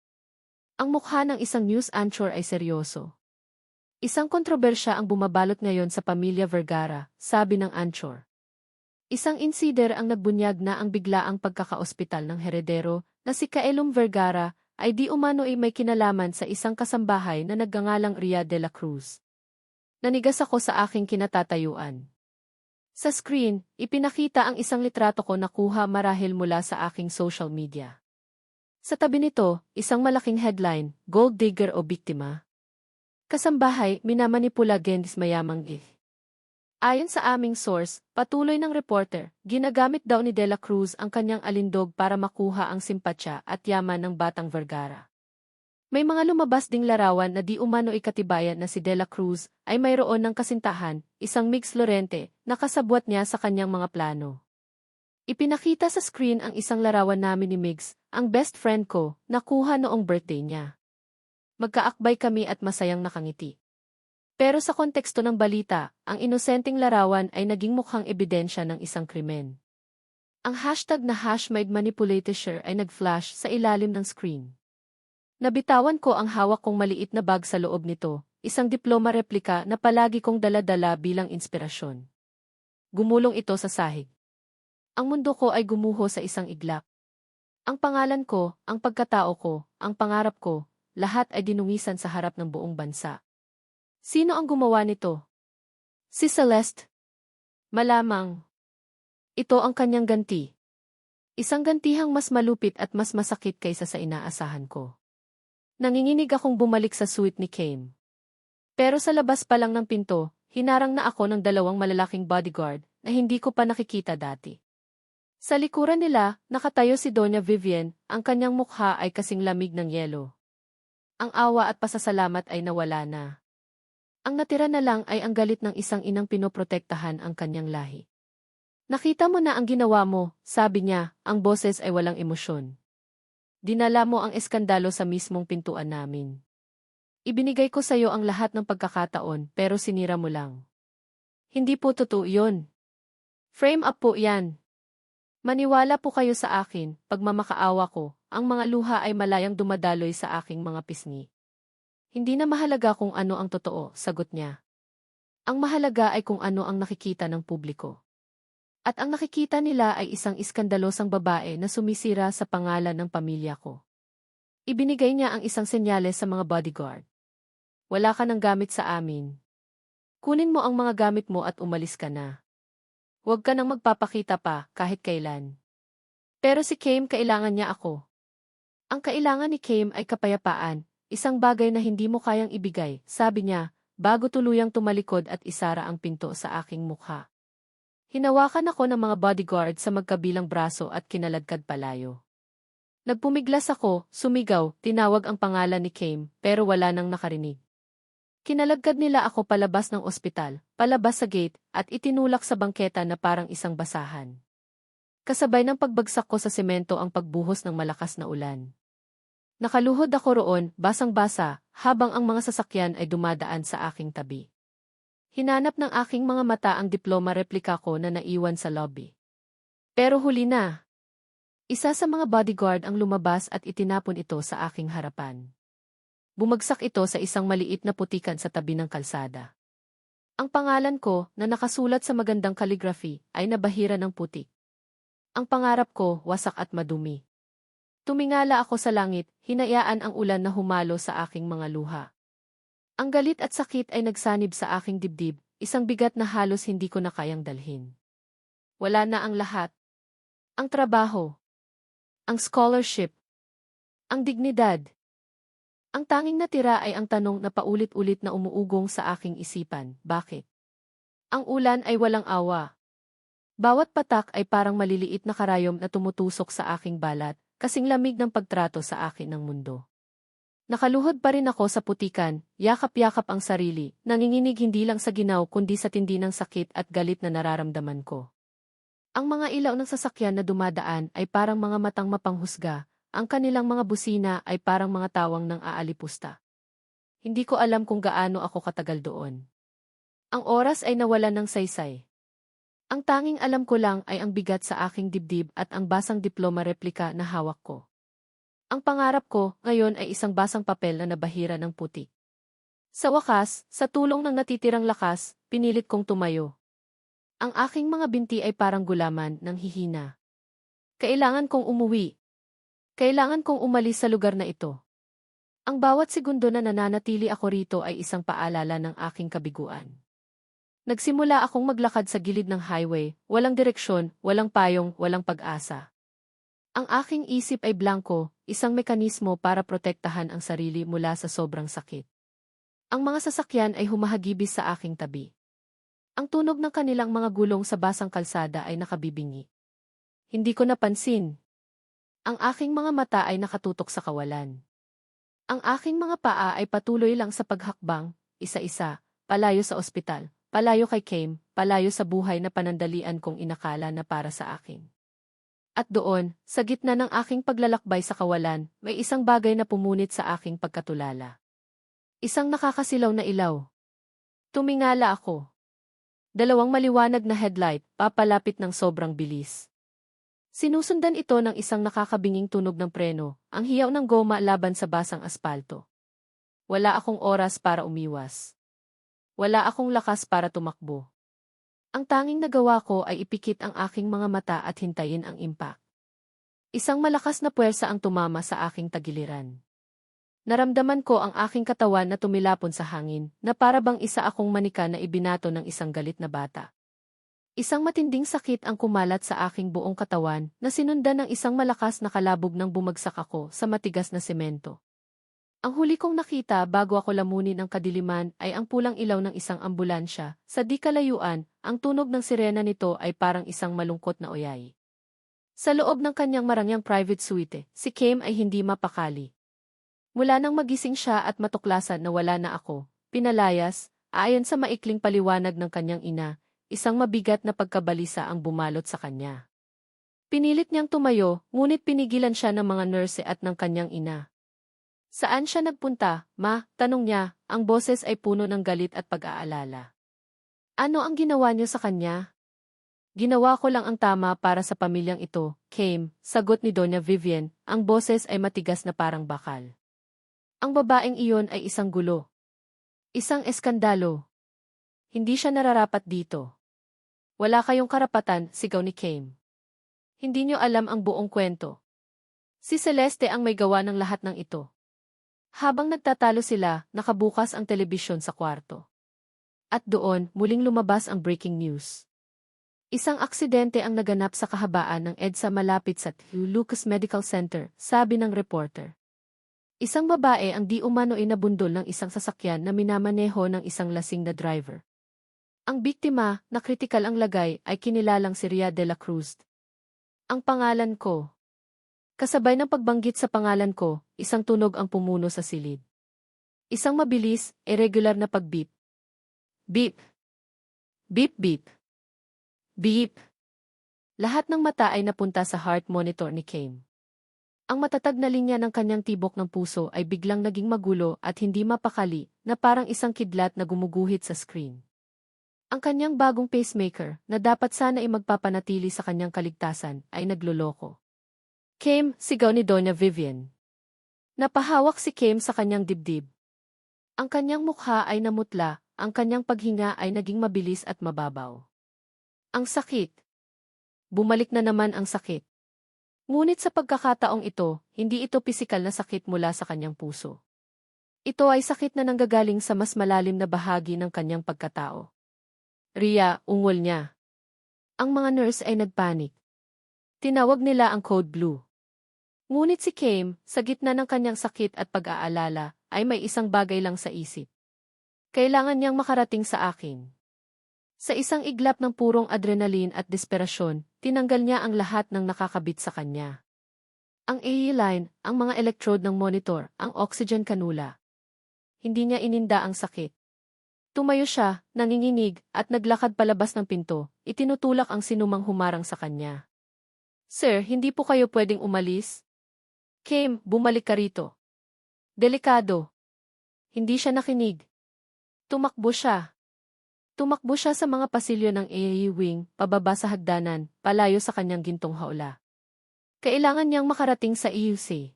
Ang mukha ng isang news anchor ay seryoso. Isang kontrobersya ang bumabalot ngayon sa pamilya Vergara, sabi ng anchor. Isang insider ang nagbunyag na ang biglaang pagkakaospital ng heredero na si Kaelum Vergara ay di umano ay may kinalaman sa isang kasambahay na nagngangalang Ria de la Cruz. Nanigas ako sa aking kinatatayuan. Sa screen, ipinakita ang isang litrato ko na kuha marahil mula sa aking social media. Sa tabi nito, isang malaking headline, Gold Digger o Biktima. Kasambahay, minamanipula gendis mayamang Ayon sa aming source, patuloy ng reporter, ginagamit daw ni De La Cruz ang kanyang alindog para makuha ang simpatya at yaman ng batang Vergara. May mga lumabas ding larawan na di umano ikatibayan na si De La Cruz ay mayroon ng kasintahan, isang Migs Lorente, na kasabwat niya sa kanyang mga plano. Ipinakita sa screen ang isang larawan namin ni Migs, ang best friend ko, nakuha noong birthday niya. Magkaakbay kami at masayang nakangiti. Pero sa konteksto ng balita, ang inosenteng larawan ay naging mukhang ebidensya ng isang krimen. Ang hashtag na #MaidManipulateShare ay nag-flash sa ilalim ng screen. Nabitawan ko ang hawak kong maliit na bag sa loob nito, isang diploma replika na palagi kong dala-dala bilang inspirasyon. Gumulong ito sa sahig. Ang mundo ko ay gumuho sa isang iglap. Ang pangalan ko, ang pagkatao ko, ang pangarap ko, lahat ay dinungisan sa harap ng buong bansa. Sino ang gumawa nito? Si Celeste. Malamang. Ito ang kanyang ganti. Isang gantihang mas malupit at mas masakit kaysa sa inaasahan ko. Nanginginig akong bumalik sa suite ni Kame. Pero sa labas pa lang ng pinto, hinarang na ako ng dalawang malalaking bodyguard na hindi ko pa nakikita dati. Sa likuran nila, nakatayo si Doña Vivian, ang kanyang mukha ay kasing lamig ng yelo. Ang awa at pasasalamat ay nawala na. Ang natira na lang ay ang galit ng isang inang pinoprotektahan ang kanyang lahi. Nakita mo na ang ginawa mo, sabi niya, ang boses ay walang emosyon. Dinala mo ang eskandalo sa mismong pintuan namin. Ibinigay ko sa'yo ang lahat ng pagkakataon pero sinira mo lang. Hindi po totoo yun. Frame up po yan. Maniwala po kayo sa akin, pagmamakaawa ko, ang mga luha ay malayang dumadaloy sa aking mga pisngi. Hindi na mahalaga kung ano ang totoo, sagot niya. Ang mahalaga ay kung ano ang nakikita ng publiko. At ang nakikita nila ay isang iskandalosang babae na sumisira sa pangalan ng pamilya ko. Ibinigay niya ang isang senyales sa mga bodyguard. Wala ka ng gamit sa amin. Kunin mo ang mga gamit mo at umalis ka na. Huwag ka nang magpapakita pa kahit kailan. Pero si Kim kailangan niya ako. Ang kailangan ni Kim ay kapayapaan, isang bagay na hindi mo kayang ibigay, sabi niya, bago tuluyang tumalikod at isara ang pinto sa aking mukha. Hinawakan ako ng mga bodyguard sa magkabilang braso at kinaladkad palayo. Nagpumiglas ako, sumigaw, tinawag ang pangalan ni Kim, pero wala nang nakarinig. Kinalagkad nila ako palabas ng ospital, palabas sa gate, at itinulak sa bangketa na parang isang basahan. Kasabay ng pagbagsak ko sa semento ang pagbuhos ng malakas na ulan. Nakaluhod ako roon, basang-basa, habang ang mga sasakyan ay dumadaan sa aking tabi. Hinanap ng aking mga mata ang diploma replika ko na naiwan sa lobby. Pero huli na. Isa sa mga bodyguard ang lumabas at itinapon ito sa aking harapan. Bumagsak ito sa isang maliit na putikan sa tabi ng kalsada. Ang pangalan ko, na nakasulat sa magandang calligraphy, ay nabahira ng putik. Ang pangarap ko, wasak at madumi. Tumingala ako sa langit, hinayaan ang ulan na humalo sa aking mga luha. Ang galit at sakit ay nagsanib sa aking dibdib, isang bigat na halos hindi ko na kayang dalhin. Wala na ang lahat. Ang trabaho. Ang scholarship. Ang dignidad. Ang tanging natira ay ang tanong na paulit-ulit na umuugong sa aking isipan, bakit? Ang ulan ay walang awa. Bawat patak ay parang maliliit na karayom na tumutusok sa aking balat, kasing lamig ng pagtrato sa akin ng mundo. Nakaluhod pa rin ako sa putikan, yakap-yakap ang sarili, nanginginig hindi lang sa ginaw kundi sa tindi ng sakit at galit na nararamdaman ko. Ang mga ilaw ng sasakyan na dumadaan ay parang mga matang mapanghusga, ang kanilang mga busina ay parang mga tawang ng aalipusta. Hindi ko alam kung gaano ako katagal doon. Ang oras ay nawala ng saysay. Ang tanging alam ko lang ay ang bigat sa aking dibdib at ang basang diploma replika na hawak ko. Ang pangarap ko ngayon ay isang basang papel na nabahira ng putik. Sa wakas, sa tulong ng natitirang lakas, pinilit kong tumayo. Ang aking mga binti ay parang gulaman ng hihina. Kailangan kong umuwi. Kailangan kong umalis sa lugar na ito. Ang bawat segundo na nananatili ako rito ay isang paalala ng aking kabiguan. Nagsimula akong maglakad sa gilid ng highway, walang direksyon, walang payong, walang pag-asa. Ang aking isip ay blanko, isang mekanismo para protektahan ang sarili mula sa sobrang sakit. Ang mga sasakyan ay humahagibis sa aking tabi. Ang tunog ng kanilang mga gulong sa basang kalsada ay nakabibingi. Hindi ko napansin. Ang aking mga mata ay nakatutok sa kawalan. Ang aking mga paa ay patuloy lang sa paghakbang, isa-isa, palayo sa ospital, palayo kay Kim, palayo sa buhay na panandalian kong inakala na para sa akin. At doon, sa gitna ng aking paglalakbay sa kawalan, may isang bagay na pumunit sa aking pagkatulala. Isang nakakasilaw na ilaw. Tumingala ako. Dalawang maliwanag na headlight, papalapit ng sobrang bilis. Sinusundan ito ng isang nakakabinging tunog ng preno, ang hiyaw ng goma laban sa basang aspalto. Wala akong oras para umiwas. Wala akong lakas para tumakbo. Ang tanging nagawa ko ay ipikit ang aking mga mata at hintayin ang impact. Isang malakas na puwersa ang tumama sa aking tagiliran. Naramdaman ko ang aking katawan na tumilapon sa hangin, na para bang isa akong manika na ibinato ng isang galit na bata. Isang matinding sakit ang kumalat sa aking buong katawan na sinundan ng isang malakas na kalabog nang bumagsak ako sa matigas na semento. Ang huli kong nakita bago ako lamunin ang kadiliman ay ang pulang ilaw ng isang ambulansya. Sa di kalayuan, ang tunog ng sirena nito ay parang isang malungkot na oyay. Sa loob ng kanyang marangyang private suite, si Kim ay hindi mapakali. Mula nang magising siya at matuklasan na wala na ako, pinalayas, ayon sa maikling paliwanag ng kanyang ina, isang mabigat na pagkabalisa ang bumalot sa kanya. Pinilit niyang tumayo, ngunit pinigilan siya ng mga nurse at ng kanyang ina. Saan siya nagpunta, ma? Tanong niya, ang boses ay puno ng galit at pag-aalala. Ano ang ginawa niyo sa kanya? Ginawa ko lang ang tama para sa pamilyang ito, Kim, sagot ni Doña Vivian, ang boses ay matigas na parang bakal. Ang babaeng iyon ay isang gulo. Isang eskandalo. Hindi siya nararapat dito. Wala kayong karapatan, sigaw ni Kim. Hindi niyo alam ang buong kwento. Si Celeste ang may gawa ng lahat ng ito. Habang nagtatalo sila, nakabukas ang telebisyon sa kwarto. At doon, muling lumabas ang breaking news. Isang aksidente ang naganap sa kahabaan ng EDSA malapit sa Lucas Medical Center, sabi ng reporter. Isang babae ang di umano inabundol ng isang sasakyan na minamaneho ng isang lasing na driver. Ang biktima, na kritikal ang lagay, ay kinilalang si Ria de la Cruz. Ang pangalan ko. Kasabay ng pagbanggit sa pangalan ko, isang tunog ang pumuno sa silid. Isang mabilis, irregular na pag-beep. Beep. Beep beep. Beep. Lahat ng mata ay napunta sa heart monitor ni Kim. Ang matatag na linya ng kanyang tibok ng puso ay biglang naging magulo at hindi mapakali na parang isang kidlat na gumuguhit sa screen. Ang kanyang bagong pacemaker, na dapat sana ay magpapanatili sa kanyang kaligtasan, ay nagloloko. Kim, sigaw ni Doña Vivian. Napahawak si Kim sa kanyang dibdib. Ang kanyang mukha ay namutla, ang kanyang paghinga ay naging mabilis at mababaw. Ang sakit. Bumalik na naman ang sakit. Ngunit sa pagkakataong ito, hindi ito pisikal na sakit mula sa kanyang puso. Ito ay sakit na nanggagaling sa mas malalim na bahagi ng kanyang pagkatao. Ria, ungol niya. Ang mga nurse ay nagpanik. Tinawag nila ang Code Blue. Ngunit si Kim, sa gitna ng kanyang sakit at pag-aalala, ay may isang bagay lang sa isip. Kailangan niyang makarating sa akin. Sa isang iglap ng purong adrenaline at desperasyon, tinanggal niya ang lahat ng nakakabit sa kanya. Ang AE line, ang mga electrode ng monitor, ang oxygen kanula. Hindi niya ininda ang sakit. Tumayo siya, nanginginig, at naglakad palabas ng pinto, itinutulak ang sinumang humarang sa kanya. Sir, hindi po kayo pwedeng umalis? Kim, bumalik ka rito. Delikado. Hindi siya nakinig. Tumakbo siya. Tumakbo siya sa mga pasilyo ng AAU wing, pababa sa hagdanan, palayo sa kanyang gintong haula. Kailangan niyang makarating sa EUC.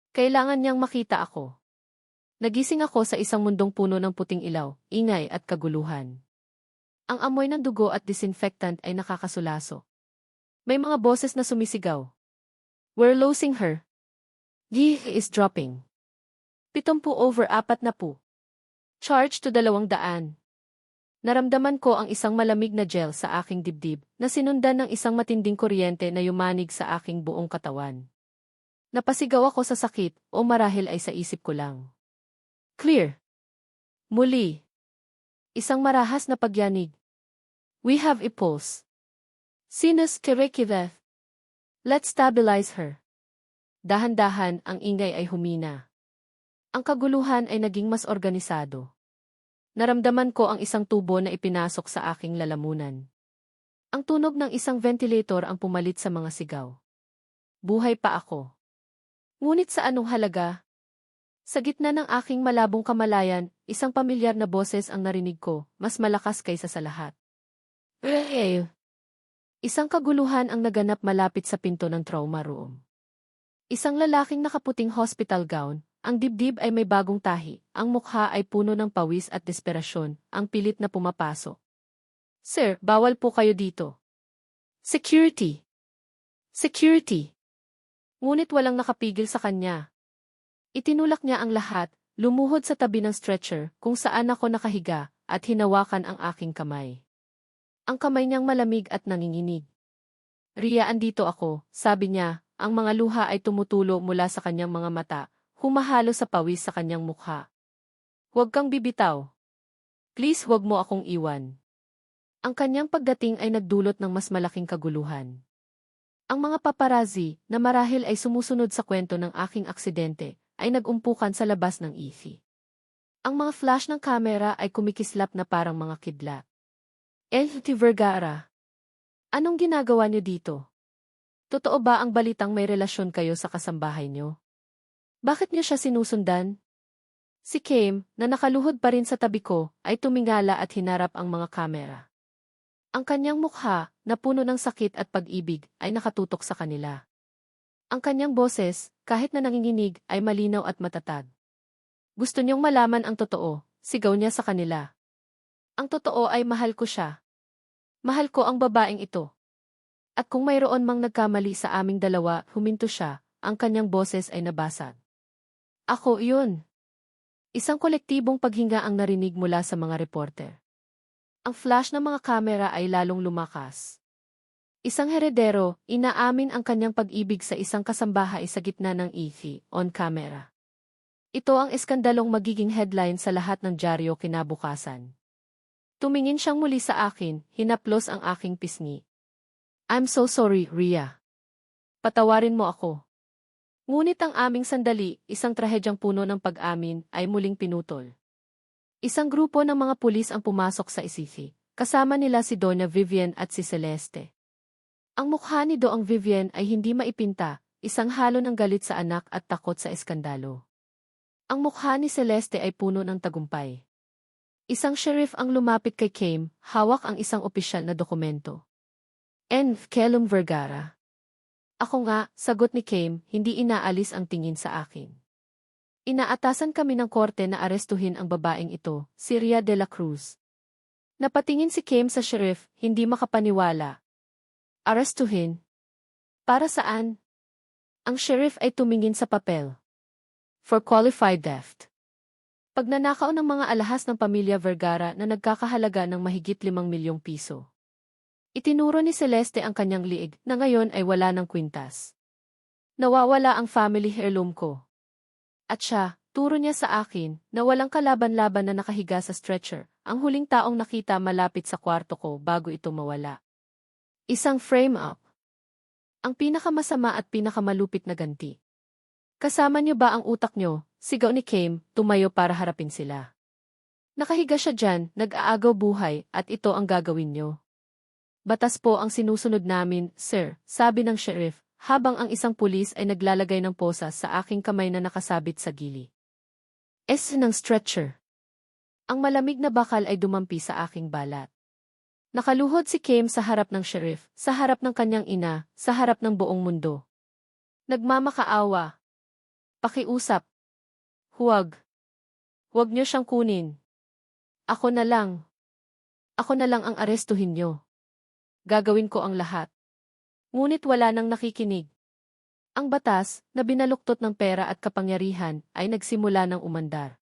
Kailangan niyang makita ako. Nagising ako sa isang mundong puno ng puting ilaw, ingay at kaguluhan. Ang amoy ng dugo at disinfectant ay nakakasulaso. May mga boses na sumisigaw. We're losing her. He is dropping. 70/40. Charge to 200. Naramdaman ko ang isang malamig na gel sa aking dibdib na sinundan ng isang matinding kuryente na yumanig sa aking buong katawan. Napasigaw ako sa sakit o marahil ay sa isip ko lang. Clear. Muli. Isang marahas na pagyanig. We have a pulse. Sinus Kerekiveth. Let's stabilize her. Dahan-dahan ang ingay ay humina. Ang kaguluhan ay naging mas organisado. Naramdaman ko ang isang tubo na ipinasok sa aking lalamunan. Ang tunog ng isang ventilator ang pumalit sa mga sigaw. Buhay pa ako. Ngunit sa anong halaga? Sa gitna ng aking malabong kamalayan, isang pamilyar na boses ang narinig ko, mas malakas kaysa sa lahat. Isang kaguluhan ang naganap malapit sa pinto ng trauma room. Isang lalaking nakaputing hospital gown, ang dibdib ay may bagong tahi, ang mukha ay puno ng pawis at desperasyon, ang pilit na pumapasok. Sir, bawal po kayo dito. Security! Security! Ngunit walang nakapigil sa kanya. Itinulak niya ang lahat, lumuhod sa tabi ng stretcher kung saan ako nakahiga, at hinawakan ang aking kamay. Ang kamay niyang malamig at nanginginig. Ria, andito ako, sabi niya, ang mga luha ay tumutulo mula sa kanyang mga mata, humahalo sa pawis sa kanyang mukha. Huwag kang bibitaw. Please huwag mo akong iwan. Ang kanyang pagdating ay nagdulot ng mas malaking kaguluhan. Ang mga paparazzi, na marahil ay sumusunod sa kwento ng aking aksidente, ay nag-umpukan sa labas ng EFI. Ang mga flash ng kamera ay kumikislap na parang mga kidlat. Vergara. Anong ginagawa niyo dito? Totoo ba ang balitang may relasyon kayo sa kasambahay niyo? Bakit niyo siya sinusundan? Si Kim, na nakaluhod pa rin sa tabi ko, ay tumingala at hinarap ang mga kamera. Ang kanyang mukha, na puno ng sakit at pag-ibig, ay nakatutok sa kanila. Ang kanyang boses, kahit na nanginginig, ay malinaw at matatag. Gusto niyong malaman ang totoo, sigaw niya sa kanila. Ang totoo ay mahal ko siya. Mahal ko ang babaeng ito. At kung mayroon mang nagkamali sa aming dalawa, huminto siya, ang kanyang boses ay nabasag. Ako iyon. Isang kolektibong paghinga ang narinig mula sa mga reporter. Ang flash ng mga kamera ay lalong lumakas. Isang heredero, inaamin ang kanyang pag-ibig sa isang kasambahay sa gitna ng EV, on camera. Ito ang eskandalong magiging headline sa lahat ng dyaryo kinabukasan. Tumingin siyang muli sa akin, hinaplos ang aking pisngi. I'm so sorry, Rhea. Patawarin mo ako. Ngunit ang aming sandali, isang trahedyang puno ng pag-amin, ay muling pinutol. Isang grupo ng mga pulis ang pumasok sa ECC, kasama nila si Donna Vivian at si Celeste. Ang mukha ni Doang Vivian ay hindi maipinta, isang halo ng galit sa anak at takot sa eskandalo. Ang mukha ni Celeste ay puno ng tagumpay. Isang sheriff ang lumapit kay Kim, hawak ang isang opisyal na dokumento. Kelum Vergara. Ako nga, sagot ni Kim, hindi inaalis ang tingin sa akin. Inaatasan kami ng korte na arestuhin ang babaeng ito, si Rhea de la Cruz. Napatingin si Kim sa sheriff, hindi makapaniwala. Arestuhin? Para saan? Ang sheriff ay tumingin sa papel. For qualified theft. Pagnanakaw ng mga alahas ng pamilya Vergara na nagkakahalaga ng mahigit 5 milyong piso. Itinuro ni Celeste ang kanyang liig na ngayon ay wala ng kwintas. Nawawala ang family heirloom ko. At siya, turo niya sa akin na walang kalaban-laban na nakahiga sa stretcher, ang huling taong nakita malapit sa kwarto ko bago ito mawala. Isang frame-up. Ang pinakamasama at pinakamalupit na ganti. Kasama niyo ba ang utak niyo? Sigaw ni Kim, tumayo para harapin sila. Nakahiga siya dyan, nag-aagaw buhay, at ito ang gagawin niyo. Batas po ang sinusunod namin, sir, sabi ng sheriff, habang ang isang pulis ay naglalagay ng posas sa aking kamay na nakasabit sa gili. Ng stretcher. Ang malamig na bakal ay dumampi sa aking balat. Nakaluhod si Kim sa harap ng sheriff, sa harap ng kanyang ina, sa harap ng buong mundo. Nagmamakaawa. Pakiusap. Huwag. Huwag niyo siyang kunin. Ako na lang. Ako na lang ang arestuhin niyo. Gagawin ko ang lahat. Ngunit wala nang nakikinig. Ang batas, na binaluktot ng pera at kapangyarihan, ay nagsimula ng umandar.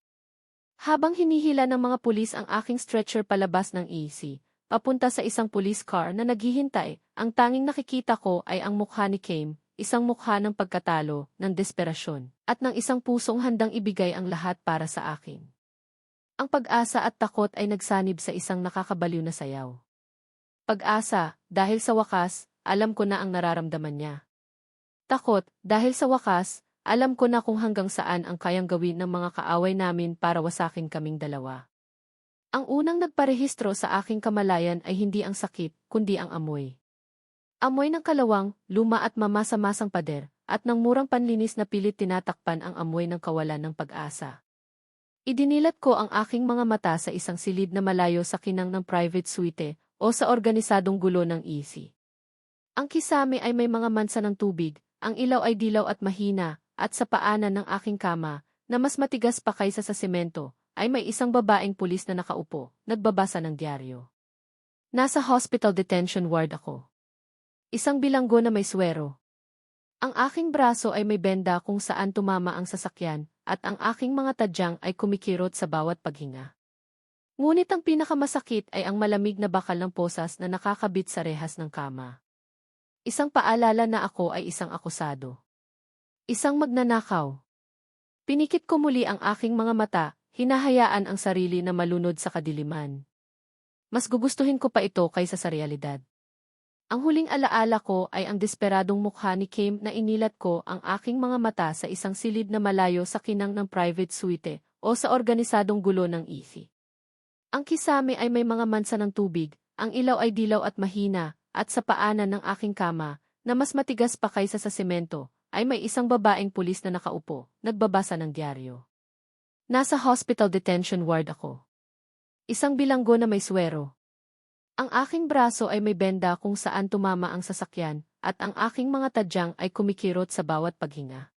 Habang hinihila ng mga pulis ang aking stretcher palabas ng EC, papunta sa isang police car na naghihintay, ang tanging nakikita ko ay ang mukha ni Kim, isang mukha ng pagkatalo, ng desperasyon, at ng isang pusong handang ibigay ang lahat para sa akin. Ang pag-asa at takot ay nagsanib sa isang nakakabaliw na sayaw. Pag-asa, dahil sa wakas, alam ko na ang nararamdaman niya. Takot, dahil sa wakas, alam ko na kung hanggang saan ang kayang gawin ng mga kaaway namin para wasakin kaming dalawa. Ang unang nagparehistro sa aking kamalayan ay hindi ang sakit, kundi ang amoy. Amoy ng kalawang, luma at mamasa-masang pader, at ng murang panlinis na pilit tinatakpan ang amoy ng kawalan ng pag-asa. Idinilat ko ang aking mga mata sa isang silid na malayo sa kinang ng private suite, o sa organisadong gulo ng EC. Ang kisame ay may mga mansa ng tubig, ang ilaw ay dilaw at mahina, at sa paanan ng aking kama, na mas matigas pa kaysa sa semento, ay may isang babaeng pulis na nakaupo, nagbabasa ng dyaryo. Nasa hospital detention ward ako. Isang bilanggo na may swero. Ang aking braso ay may benda kung saan tumama ang sasakyan, at ang aking mga tadyang ay kumikirot sa bawat paghinga. Ngunit ang pinakamasakit ay ang malamig na bakal ng posas na nakakabit sa rehas ng kama. Isang paalala na ako ay isang akusado. Isang magnanakaw. Pinikit ko muli ang aking mga mata, hinahayaan ang sarili na malunod sa kadiliman. Mas gugustuhin ko pa ito kaysa sa realidad. Ang huling alaala ko ay ang desperadong mukha ni Kim na inilat ko ang aking mga mata sa isang silid na malayo sa kinang ng private suite o sa organisadong gulo ng EC. Ang kisame ay may mga mansa ng tubig, ang ilaw ay dilaw at mahina, at sa paanan ng aking kama, na mas matigas pa kaysa sa semento, ay may isang babaeng pulis na nakaupo, nagbabasa ng dyaryo. Nasa hospital detention ward ako. Isang bilanggo na may swero. Ang aking braso ay may benda kung saan tumama ang sasakyan, at ang aking mga tadyang ay kumikirot sa bawat paghinga.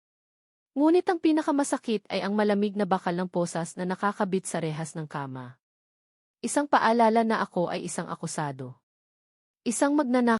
Ngunit ang pinakamasakit ay ang malamig na bakal ng posas na nakakabit sa rehas ng kama. Isang paalala na ako ay isang akusado. Isang magnanakaw